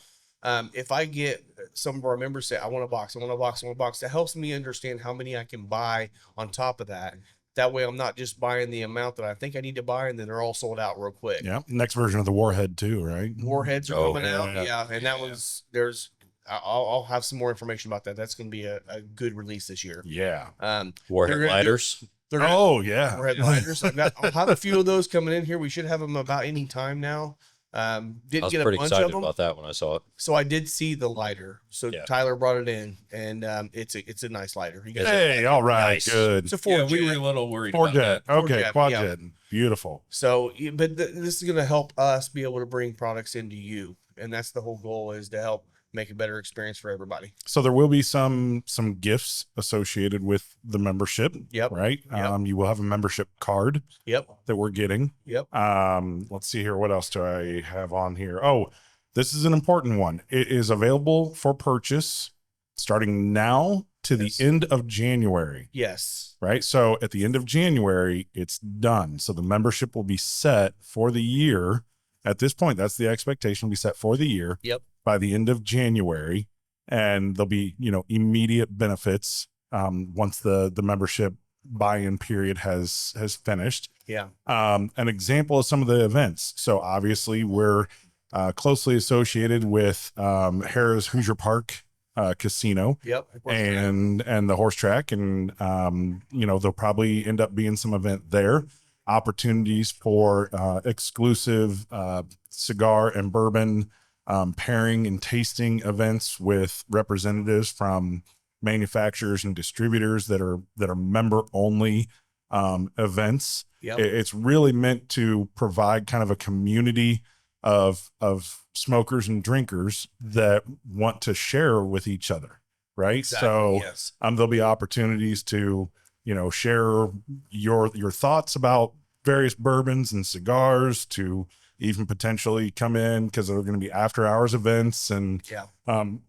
If I get some of our members say, I want a box, that helps me understand how many I can buy on top of that. That way I'm not just buying the amount that I think I need to buy and then they're all sold out real quick. Yeah. Next version of the Warhead too, right? Warheads are Oh, coming out. yeah. Yeah. And that one's, I'll have some more information about that. That's going to be a good release this year. Yeah. Warhead They're gonna do- lighters. They're gonna, Oh yeah. Warhead lighters. I'll have a few of those coming in here. We should have them about any time now. I Didn't was get a pretty bunch excited of them. about that when I saw it. So I did see the lighter. So Yeah. Tyler brought it in, and it's a nice lighter. You guys, Hey, all right. Nice. Good. it's a Yeah, four. we were a little worried Four about jet. that. Okay. jet, Quad yeah. jet. Beautiful. So, but this is going to help us be able to bring products into you, and that's the whole goal, is to help make a better experience for everybody. So there will be some gifts associated with the membership. Yep. Right. Yep. You will have a membership card Yep. that we're getting. Yep. Let's see here. What else do I have on here? Oh, This is an important one. It is available for purchase starting now to Yes. the end of January, Yes. right? So at the end of January, it's done. So the membership will be set for the year. At this point, that's the expectation, will be set for the year. Yep. By the end of January, and there'll be, immediate benefits once the membership buy-in period has finished. Yeah. An example of some of the events. So obviously we're closely associated with Harrah's Hoosier Park Casino Yep. and the horse track, and there'll probably end up being some event there. Opportunities for exclusive cigar and bourbon pairing and tasting events with representatives from manufacturers and distributors that are member only events. Yep. It's really meant to provide kind of a community of smokers and drinkers that want to share with each other, right? Exactly, So yes. there'll be opportunities to share your thoughts about various bourbons and cigars, to even potentially come in because there are going to be after hours events, and Yeah.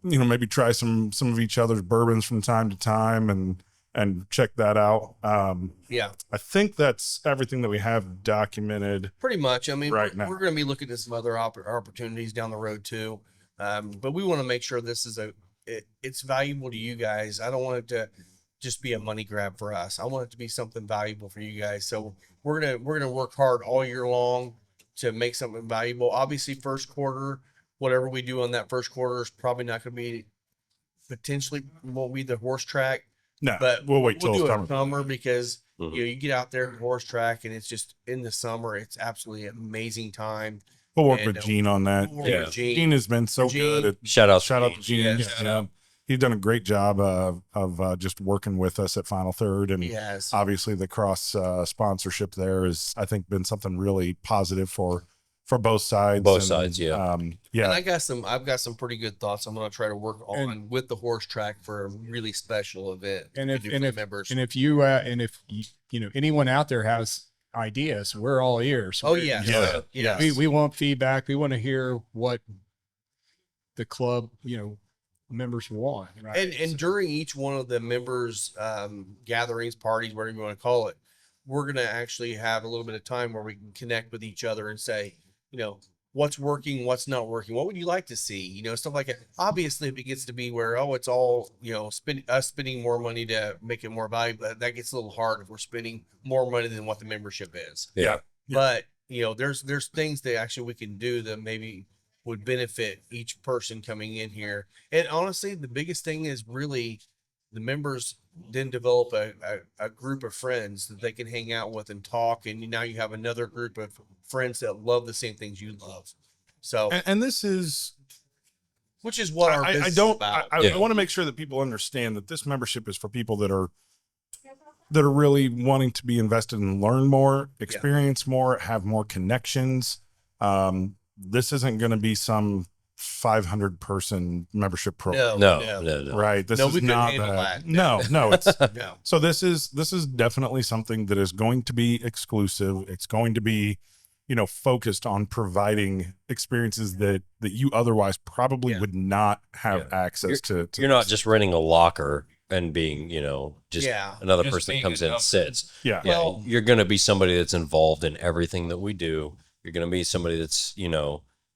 maybe try some of each other's bourbons from time to time and check that out. Yeah. I think that's everything that we have documented. Pretty much. I mean, Right we're, now. we're going to be looking at some other opportunities down the road too. But we want to make sure this is it's valuable to you guys. I don't want it to just be a money grab for us. I want it to be something valuable for you guys. So we're gonna work hard all year long to make something valuable. Obviously, first quarter, whatever we do on that first quarter is probably not going to be potentially won't be the horse track, No, but we'll wait till do summer. it summer because Mhm. you get out there and horse track, and it's just in the summer. It's absolutely an amazing time. We'll work And, with Gene on that. We'll work Yeah. with Gene. Gene has been so Gene. good at Shout out to Gene. Yes. Yeah. He's done a great job of just working with us at Final Third, and Yes. obviously the cross sponsorship there is, I think, been something really positive for both sides. Both sides, yeah. And Yeah. I've got some pretty good thoughts. I'm going to try to work on with the horse track for a really special event. And to do for the members. if anyone out there has ideas, we're all ears. Oh yes. Yeah. Yes. We want feedback. We want to hear what the club, members want. Right. And during each one of the members gatherings, parties, whatever you want to call it, we're going to actually have a little bit of time where we can connect with each other and say, what's working, what's not working, what would you like to see, stuff like that. Obviously, if it gets to be where it's all spending more money to make it more valuable, that gets a little hard if we're spending more money than what the membership is. Yeah. But there's things that actually we can do that maybe would benefit each person coming in here. And honestly, the biggest thing is really the members then develop a group of friends that they can hang out with and talk. And now you have another group of friends that love the same things you love. So, And this is, which is what our I business don't, is about. I Yeah. want to make sure that people understand that this membership is for people that are really wanting to be invested and learn more, experience more, have more connections. This isn't going to be some 500 person membership program, No. right? This No, is we couldn't not handle that. that. No, it's No. so this is definitely something that is going to be exclusive. It's going to be, focused on providing experiences that you otherwise probably Yeah. would not have access to. You're not just renting a locker and being, just Yeah. another Just person that being comes a in and number. sits. Yeah. Yeah, Well- you're going to be somebody that's involved in everything that we do. You're going to be somebody that's,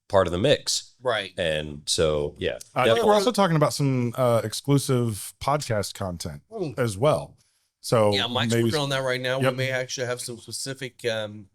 part of the mix. Right. And so, yeah. We're definitely. also talking about some exclusive podcast content as well. So Yeah, Mike's maybe working on that right now. Yep. We may actually have some specific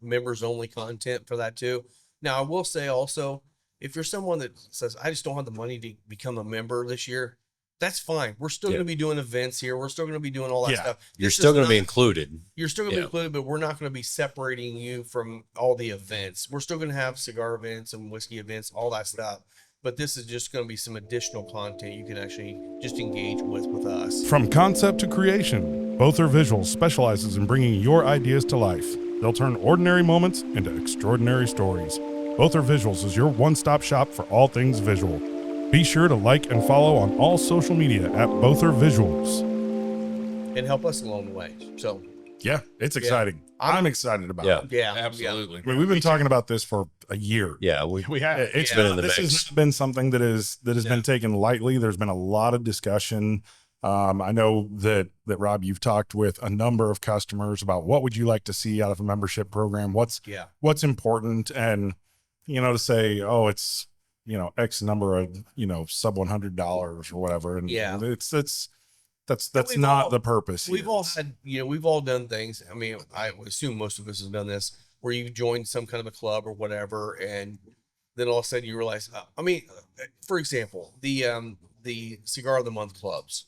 members only content for that too. Now, I will say also, if you're someone that says, I just don't have the money to become a member this year, that's fine. We're still Yeah. going to be doing events here. We're still going to be doing all that Yeah. stuff. You're This still is going to be not- included. You're still going to Yeah. be included, but we're not going to be separating you from all the events. We're still going to have cigar events and whiskey events, all that stuff. But this is just going to be some additional content you can actually just engage with us. From concept to creation, Bother Visuals specializes in bringing your ideas to life. They'll turn ordinary moments into extraordinary stories. Bother Visuals is your one-stop shop for all things visual. Be sure to like and follow on all social media at Bother Visuals. And help us along the way. So Yeah, it's exciting. I'm excited about Yeah. it. Yeah, Absolutely. I mean, we've been talking about this for a year. Yeah, we have. It's been in the this mix. has not been something that has been taken lightly. There's been a lot of discussion. I know that Rob, you've talked with a number of customers about what would you like to see out of a membership program. What's important, and to say, oh, it's X number of sub $100 or whatever, and that's not the purpose. We've here. all had, we've all done things. I mean, I would assume most of us have done this, where you joined some kind of a club or whatever, and then all of a sudden you realize, for example, the Cigar of the Month clubs.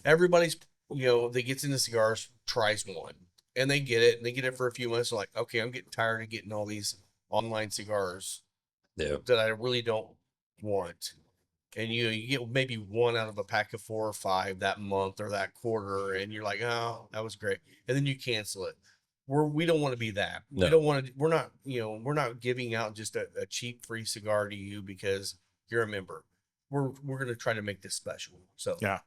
Everybody's, that gets into cigars tries one, and they get it, and they get it for a few months. They're like, okay, I'm getting tired of getting all these online cigars that I really don't want. And you get maybe one out of a pack of 4 or 5 that month or that quarter, and you're like, oh, that was great, and then you cancel it. We don't want to be that. No. We don't want to. We're not giving out just a cheap free cigar to you because you're a member. We're going to try to make this special. So Yeah.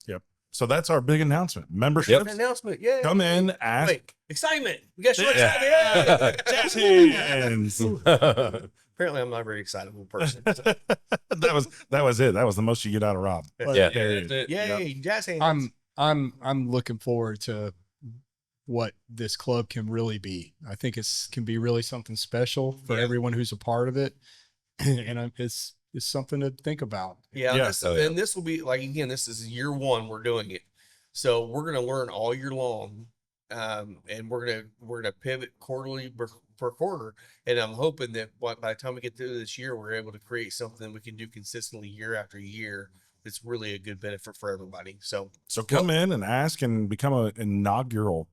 Yep. So that's our big announcement. Membership. An announcement. Yeah. Come in, ask. Wait, excitement. We got so much Yeah. excitement. Jazz hands. Apparently, I'm not a very excitable person. that was it. That was the most you get out of Rob. Yeah. That's it. Yay, jazz hands. I'm looking forward to what this club can really be. I think can be really something special for everyone who's a part of it, and it's something to think about. Yeah, Yes. and this will be like, again, this is year 1 we're doing it, so we're gonna learn all year long, and we're gonna pivot quarterly per quarter, and I'm hoping that by the time we get through this year, we're able to create something we can do consistently year after year. It's really a good benefit for everybody. So come in and ask and become an inaugural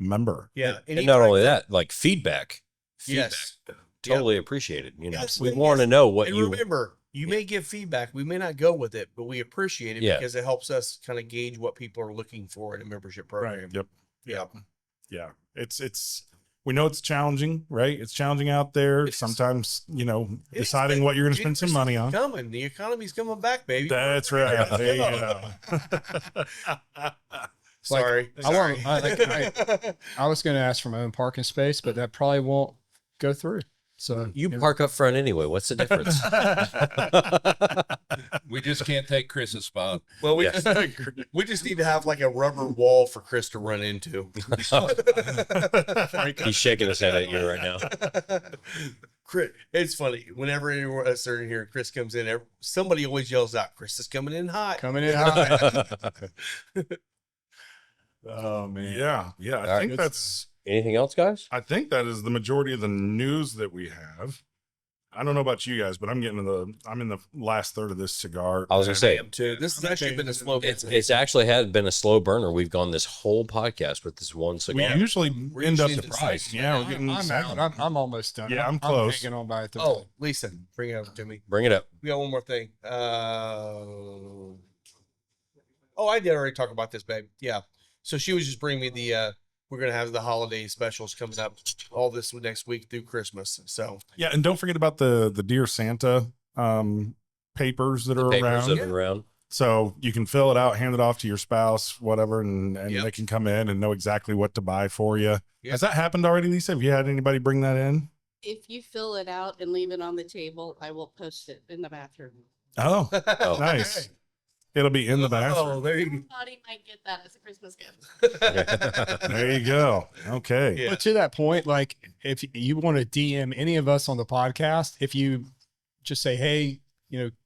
member. yeah, And not only that, like feedback. Yes. Totally appreciated. Yes, we want to know what and you remember. You may give feedback. We may not go with it, but we appreciate it because it helps us kind of gauge what people are looking for in a membership program. Yep. Yeah. Yeah. It's we know it's challenging, right? It's challenging out there. Sometimes, deciding what you're going to spend some money on. Coming. The economy's coming back, baby. That's right. There you go. Sorry. I was going to ask for my own parking space, but that probably won't go through. So You park up front anyway. What's the difference? We just can't take Chris's spot. Well, we just need to have like a rubber wall for Chris to run into. He's shaking his head at you right now. Chris, it's funny. Whenever anyone is in here, Chris comes in, somebody always yells out, "Chris is coming in hot." coming in hot. Oh man. Yeah. Yeah. All I think right. that's Anything else, guys? I think that is the majority of the news that we have. I don't know about you guys, but I'm in the last third of this cigar. I was gonna say Too. This has actually been a slow. it's actually been a slow burner. We've gone this whole podcast with this one we cigar. usually end up usually surprised. the Yeah, we're getting I'm seven. out. I'm almost done. Yeah, I'm close. hanging on by a thread. Oh, Lisa, bring it over to me. Bring it up. We got one more thing. I did already talk about this, babe. Yeah. So she was just bringing me the. We're gonna have the holiday specials coming up all this next week through Christmas. So Yeah, and don't forget about the Dear Santa papers that are Papers around. that are around. So you can fill it out, hand it off to your spouse, whatever, and Yep. they can come in and know exactly what to buy for you. Yep. Has that happened already, Lisa? Have you had anybody bring that in? If you fill it out and leave it on the table, I will post it in the bathroom. Oh, Oh. nice. It'll be in the Oh, bathroom. there you Somebody might get that as a Christmas gift. There you go. Okay. Yeah. But to that point, like if you want to DM any of us on the podcast, if you just say, hey,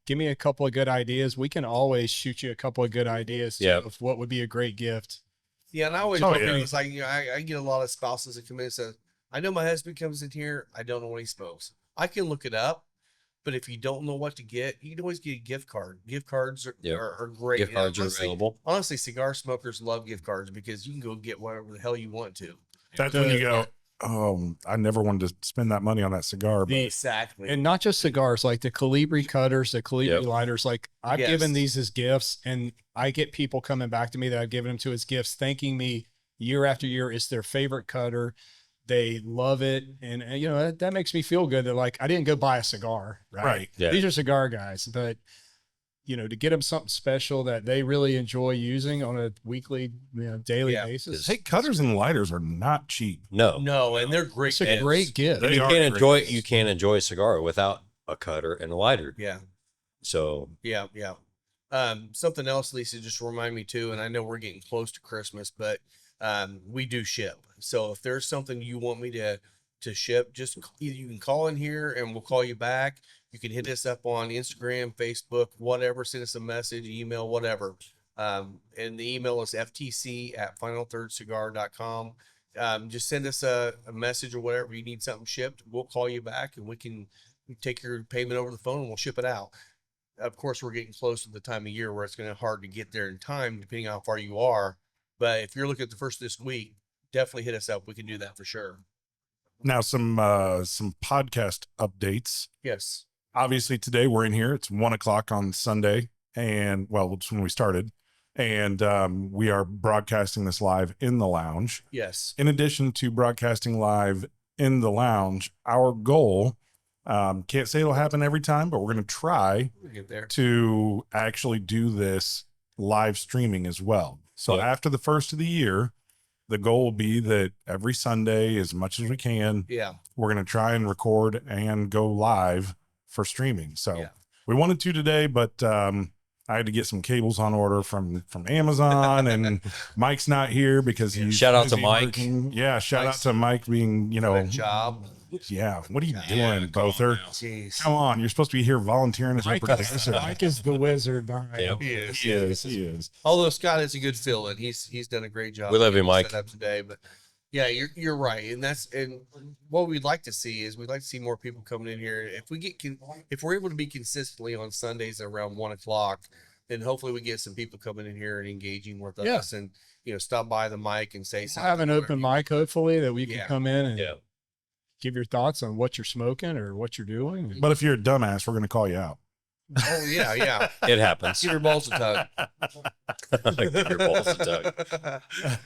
give me a couple of good ideas, we can always shoot you a couple of good ideas of what would be a great gift. Yeah, and I always Oh, tell people, yeah. it's like, I get a lot of spouses that come in and say, I know my husband comes in here, I don't know what he smokes. I can look it up, but if you don't know what to get, you can always get a gift card. Gift cards are great. Gift cards are honestly, available. Honestly, cigar smokers love gift cards because you can go get whatever the hell you want to. That's when you go, oh, I never wanted to spend that money on that cigar. But Exactly. And not just cigars, like the Calibri cutters, the Calibri Yep. lighters. Like I've Yes. given these as gifts, and I get people coming back to me that I've given them to as gifts, thanking me year after year. It's their favorite cutter. They love it. And that makes me feel good that like, I didn't go buy a cigar, right? Right. Yeah. These are cigar guys, but to get them something special that they really enjoy using on a weekly, daily Yeah. basis. Hey, cutters and lighters are not cheap. No, and they're great. It's a gifts. great gift. They You are can't great. enjoy a cigar without a cutter and a lighter. Yeah. So Yeah, yeah. Something else, Lisa, just remind me too, and I know we're getting close to Christmas, but we do ship. So if there's something you want me to ship, just either you can call in here and we'll call you back. You can hit us up on Instagram, Facebook, whatever, send us a message, email, whatever. And the email is ftc@finalthirdcigar.com. Just send us a message or whatever. You need something shipped, we'll call you back and we can take your payment over the phone and we'll ship it out. Of course, we're getting close to the time of year where it's going to be hard to get there in time, depending on how far you are. But if you're looking at the first of this week, definitely hit us up. We can do that for sure. Now, some podcast updates. Yes. Obviously, today we're in here. It's 1:00 on Sunday, and well, it's when we started, and we are broadcasting this live in the lounge. Yes. In addition to broadcasting live in the lounge, our goal, can't say it'll happen every time, but we're going to try We'll get there. to actually do this live streaming as well. So Yeah. after the first of the year, the goal will be that every Sunday, as much as we can, Yeah. we're going to try and record and go live for streaming. So Yeah. we wanted to today, but I had to get some cables on order from Amazon, and Mike's not here because he's Shout out to busy Mike. working. Yeah, shout Mike's- out to Mike being, Good job. yeah. What are you Yeah, doing, come on Bother? now. Jeez. Come on, you're supposed to be here volunteering as a producer. Mike is the wizard behind Yep. it. He is. He is. He is. Although Scott is a good fill-in. He's done a great job. We love you, getting Mike. set up today, but yeah, you're right, and what we'd like to see is we'd like to see more people coming in here. If we're able to be consistently on Sundays around 1:00, then hopefully we get some people coming in here and engaging with Yeah. us, and stop by the mic and say We'll something. have an open mic, hopefully, that we can Yeah. come in and Yeah. give your thoughts on what you're smoking or what you're doing. But if you're a dumbass, we're going to call you out. Oh yeah, yeah. It happens. Give your balls a tug. Give your balls a tug.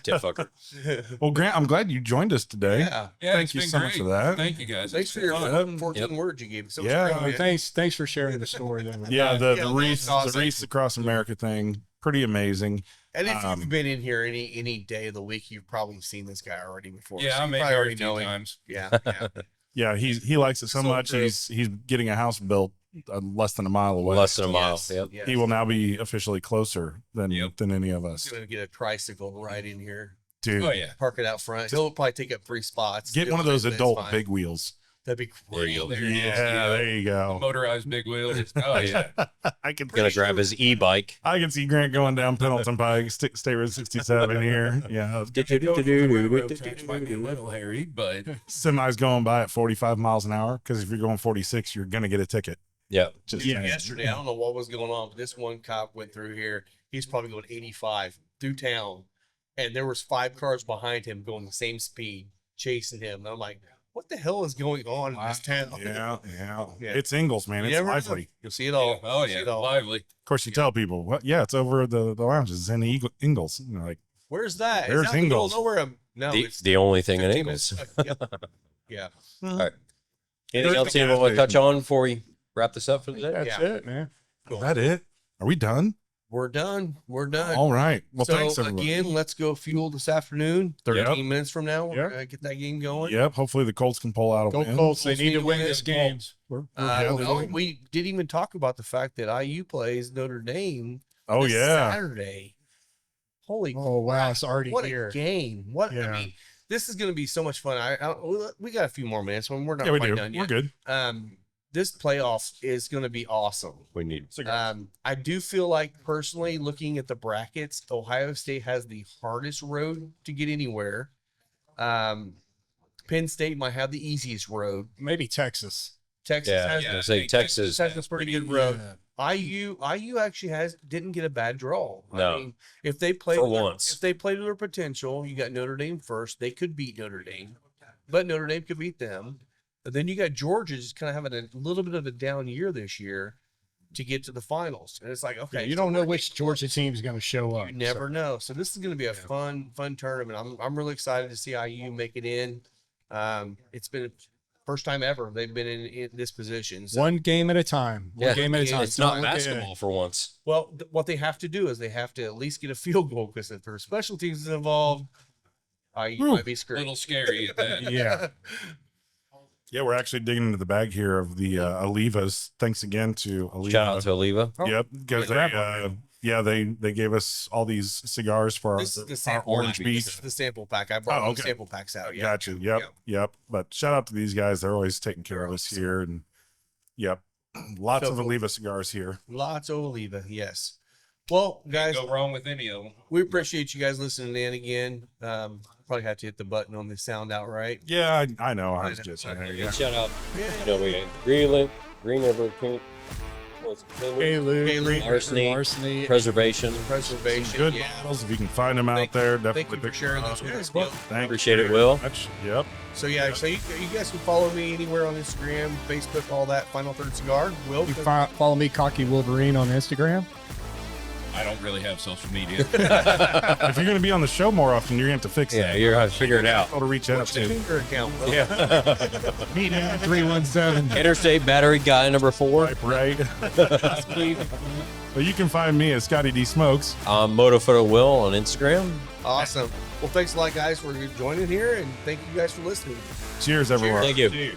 Tit fucker. Well, Grant, I'm glad you joined us today. Yeah. Yeah, Thank it's you been so much great. for that. Thank you guys. Thanks It's for been your fun. 14 Yep. words you gave. So Yeah. Oh, thanks for sharing the story. There. Yeah, Yeah, the that's Reese, awesome. the Reese Across America thing, pretty amazing. And if Um, you've been in here any day of the week, you've probably seen this guy already before. Yeah, So I you made probably her a already few know him. times. Yeah, yeah. Yeah, he likes it so So much. true. He's getting a house built less than a mile away. Less than a mile. Yes, Yep. yes. He will now be officially closer than Yep. any of He's us. gonna get a tricycle right in here, Dude, Oh yeah. park it out front. He'll probably take up 3 spots. get one of those adult big wheels. That'd be There you great. go. Yeah, there you go. Motorized big wheels. Oh yeah. I can Gonna grab his e-bike. I can see Grant going down Pendleton Pike, State Road 67 here. Yeah, Tracks might be a little hairy, but semis going by at 45 miles an hour, because if you're going 46, you're gonna get a ticket. Yeah. Just Yeah, saying. yesterday I don't know what was going on, but this one cop went through here. He's probably going 85 through town, and there was 5 cars behind him going the same speed, chasing him. And I'm like, what the hell is going on in this town? Yeah, Yeah. It's Ingalls, man. You It's never know. lively. You'll see it all. yeah. Oh See yeah. it all. Lively. Of course, you tell people, well, yeah, it's over the lounges in Ingalls. And they're like, Where's that? There's It's out in the middle of Ingalls. nowhere. No, The, it's the only thing in 15 Ingles. minutes. Yeah. Anything There's else the you gas want to touch station. on before we wrap this up for the day? That's Yeah. it, man. is that it? Are we done? We're done. We're done. All right. Well, so thanks, everybody. again, let's go fuel this afternoon. 13 Yep. minutes from now, we're Yep. gonna get that game going. Yep. Hopefully the Colts can pull out a Go win. Colts. They Colts need to win this game. Colts. We're Yeah, No, they- we didn't even talk about the fact that IU plays Notre Dame. Oh, this yeah. Saturday. Holy Oh wow, it's already what here. a game! What Yeah. I mean, this is going to be so much fun. We got a few more minutes. We're not Yeah, we quite do. done We're yet. good. This playoff is going to be awesome. We need. I do feel like personally, looking at the brackets, Ohio State has the hardest road to get anywhere. Penn State might have the easiest road. Maybe Texas. Texas Yeah. has Yeah, say hey, Texas. Texas pretty good road. IU actually didn't get a bad draw. No. I mean, if they play For once. if they play to their potential, you got Notre Dame first. They could beat Notre Dame, but Notre Dame could beat them. And then you got Georgia just kind of having a little bit of a down year this year to get to the finals. And it's like, okay, You don't know which Georgia team is going to show up. you never know. So this is going to be a fun tournament. I'm really excited to see IU make it in. It's been first time ever they've been in this position. So, One game at a time. One Yeah. game at a time. It's not Don't look at- basketball for once. well, what they have to do is they have to at least get a field goal, because if there's special teams involved, you might be A screwed. little scary at that. Yeah. Yeah, we're actually digging into the bag here of the Olivas. Thanks again to Oliva. Shout out to Oliva. Yep, because they gave us all these cigars for This is the our sample. Orange pack. Beach. This is the sample pack. I brought Oh, all okay. the sample packs out. Yeah. Got you. Yep. But shout out to these guys. They're always taking care of us here. And yep, lots So of cool. Oliva cigars here. Lots of Oliva. Yes. Well, guys, Go wrong with any of them. we appreciate you guys listening in again. Probably have to hit the button on the sound out, right? Yeah, I know. I was I know. just Okay. yeah. Shout out. You know, we got Greenland, Green River, Pink, what's it, Hey, Lou. Haley. Larceny, Preservation. Preservation. Good Yeah. bottles. If you can find them out Thank- there, Thank definitely you for pick sharing them those up. with us. Yeah. Will. Thank Appreciate you it, Will. very much. Yep. So yeah, so you guys can follow me anywhere on Instagram, Facebook, all that. Final Third Cigar. Will. You follow me, Cocky Wolverine, on Instagram. I don't really have social media. If you're going to be on the show more often, you're going to have to fix Yeah, that. you're going to figure it out. How to reach out What's the to. Tinder account? Will? Meet him at 317. Interstate Battery Guy number 4. Right. Well, you can find me at Scotty D Smokes. Motofoto Will on Instagram. Awesome. Well, thanks a lot, guys, for joining here, and thank you guys for listening. Cheers, everyone. Thank you.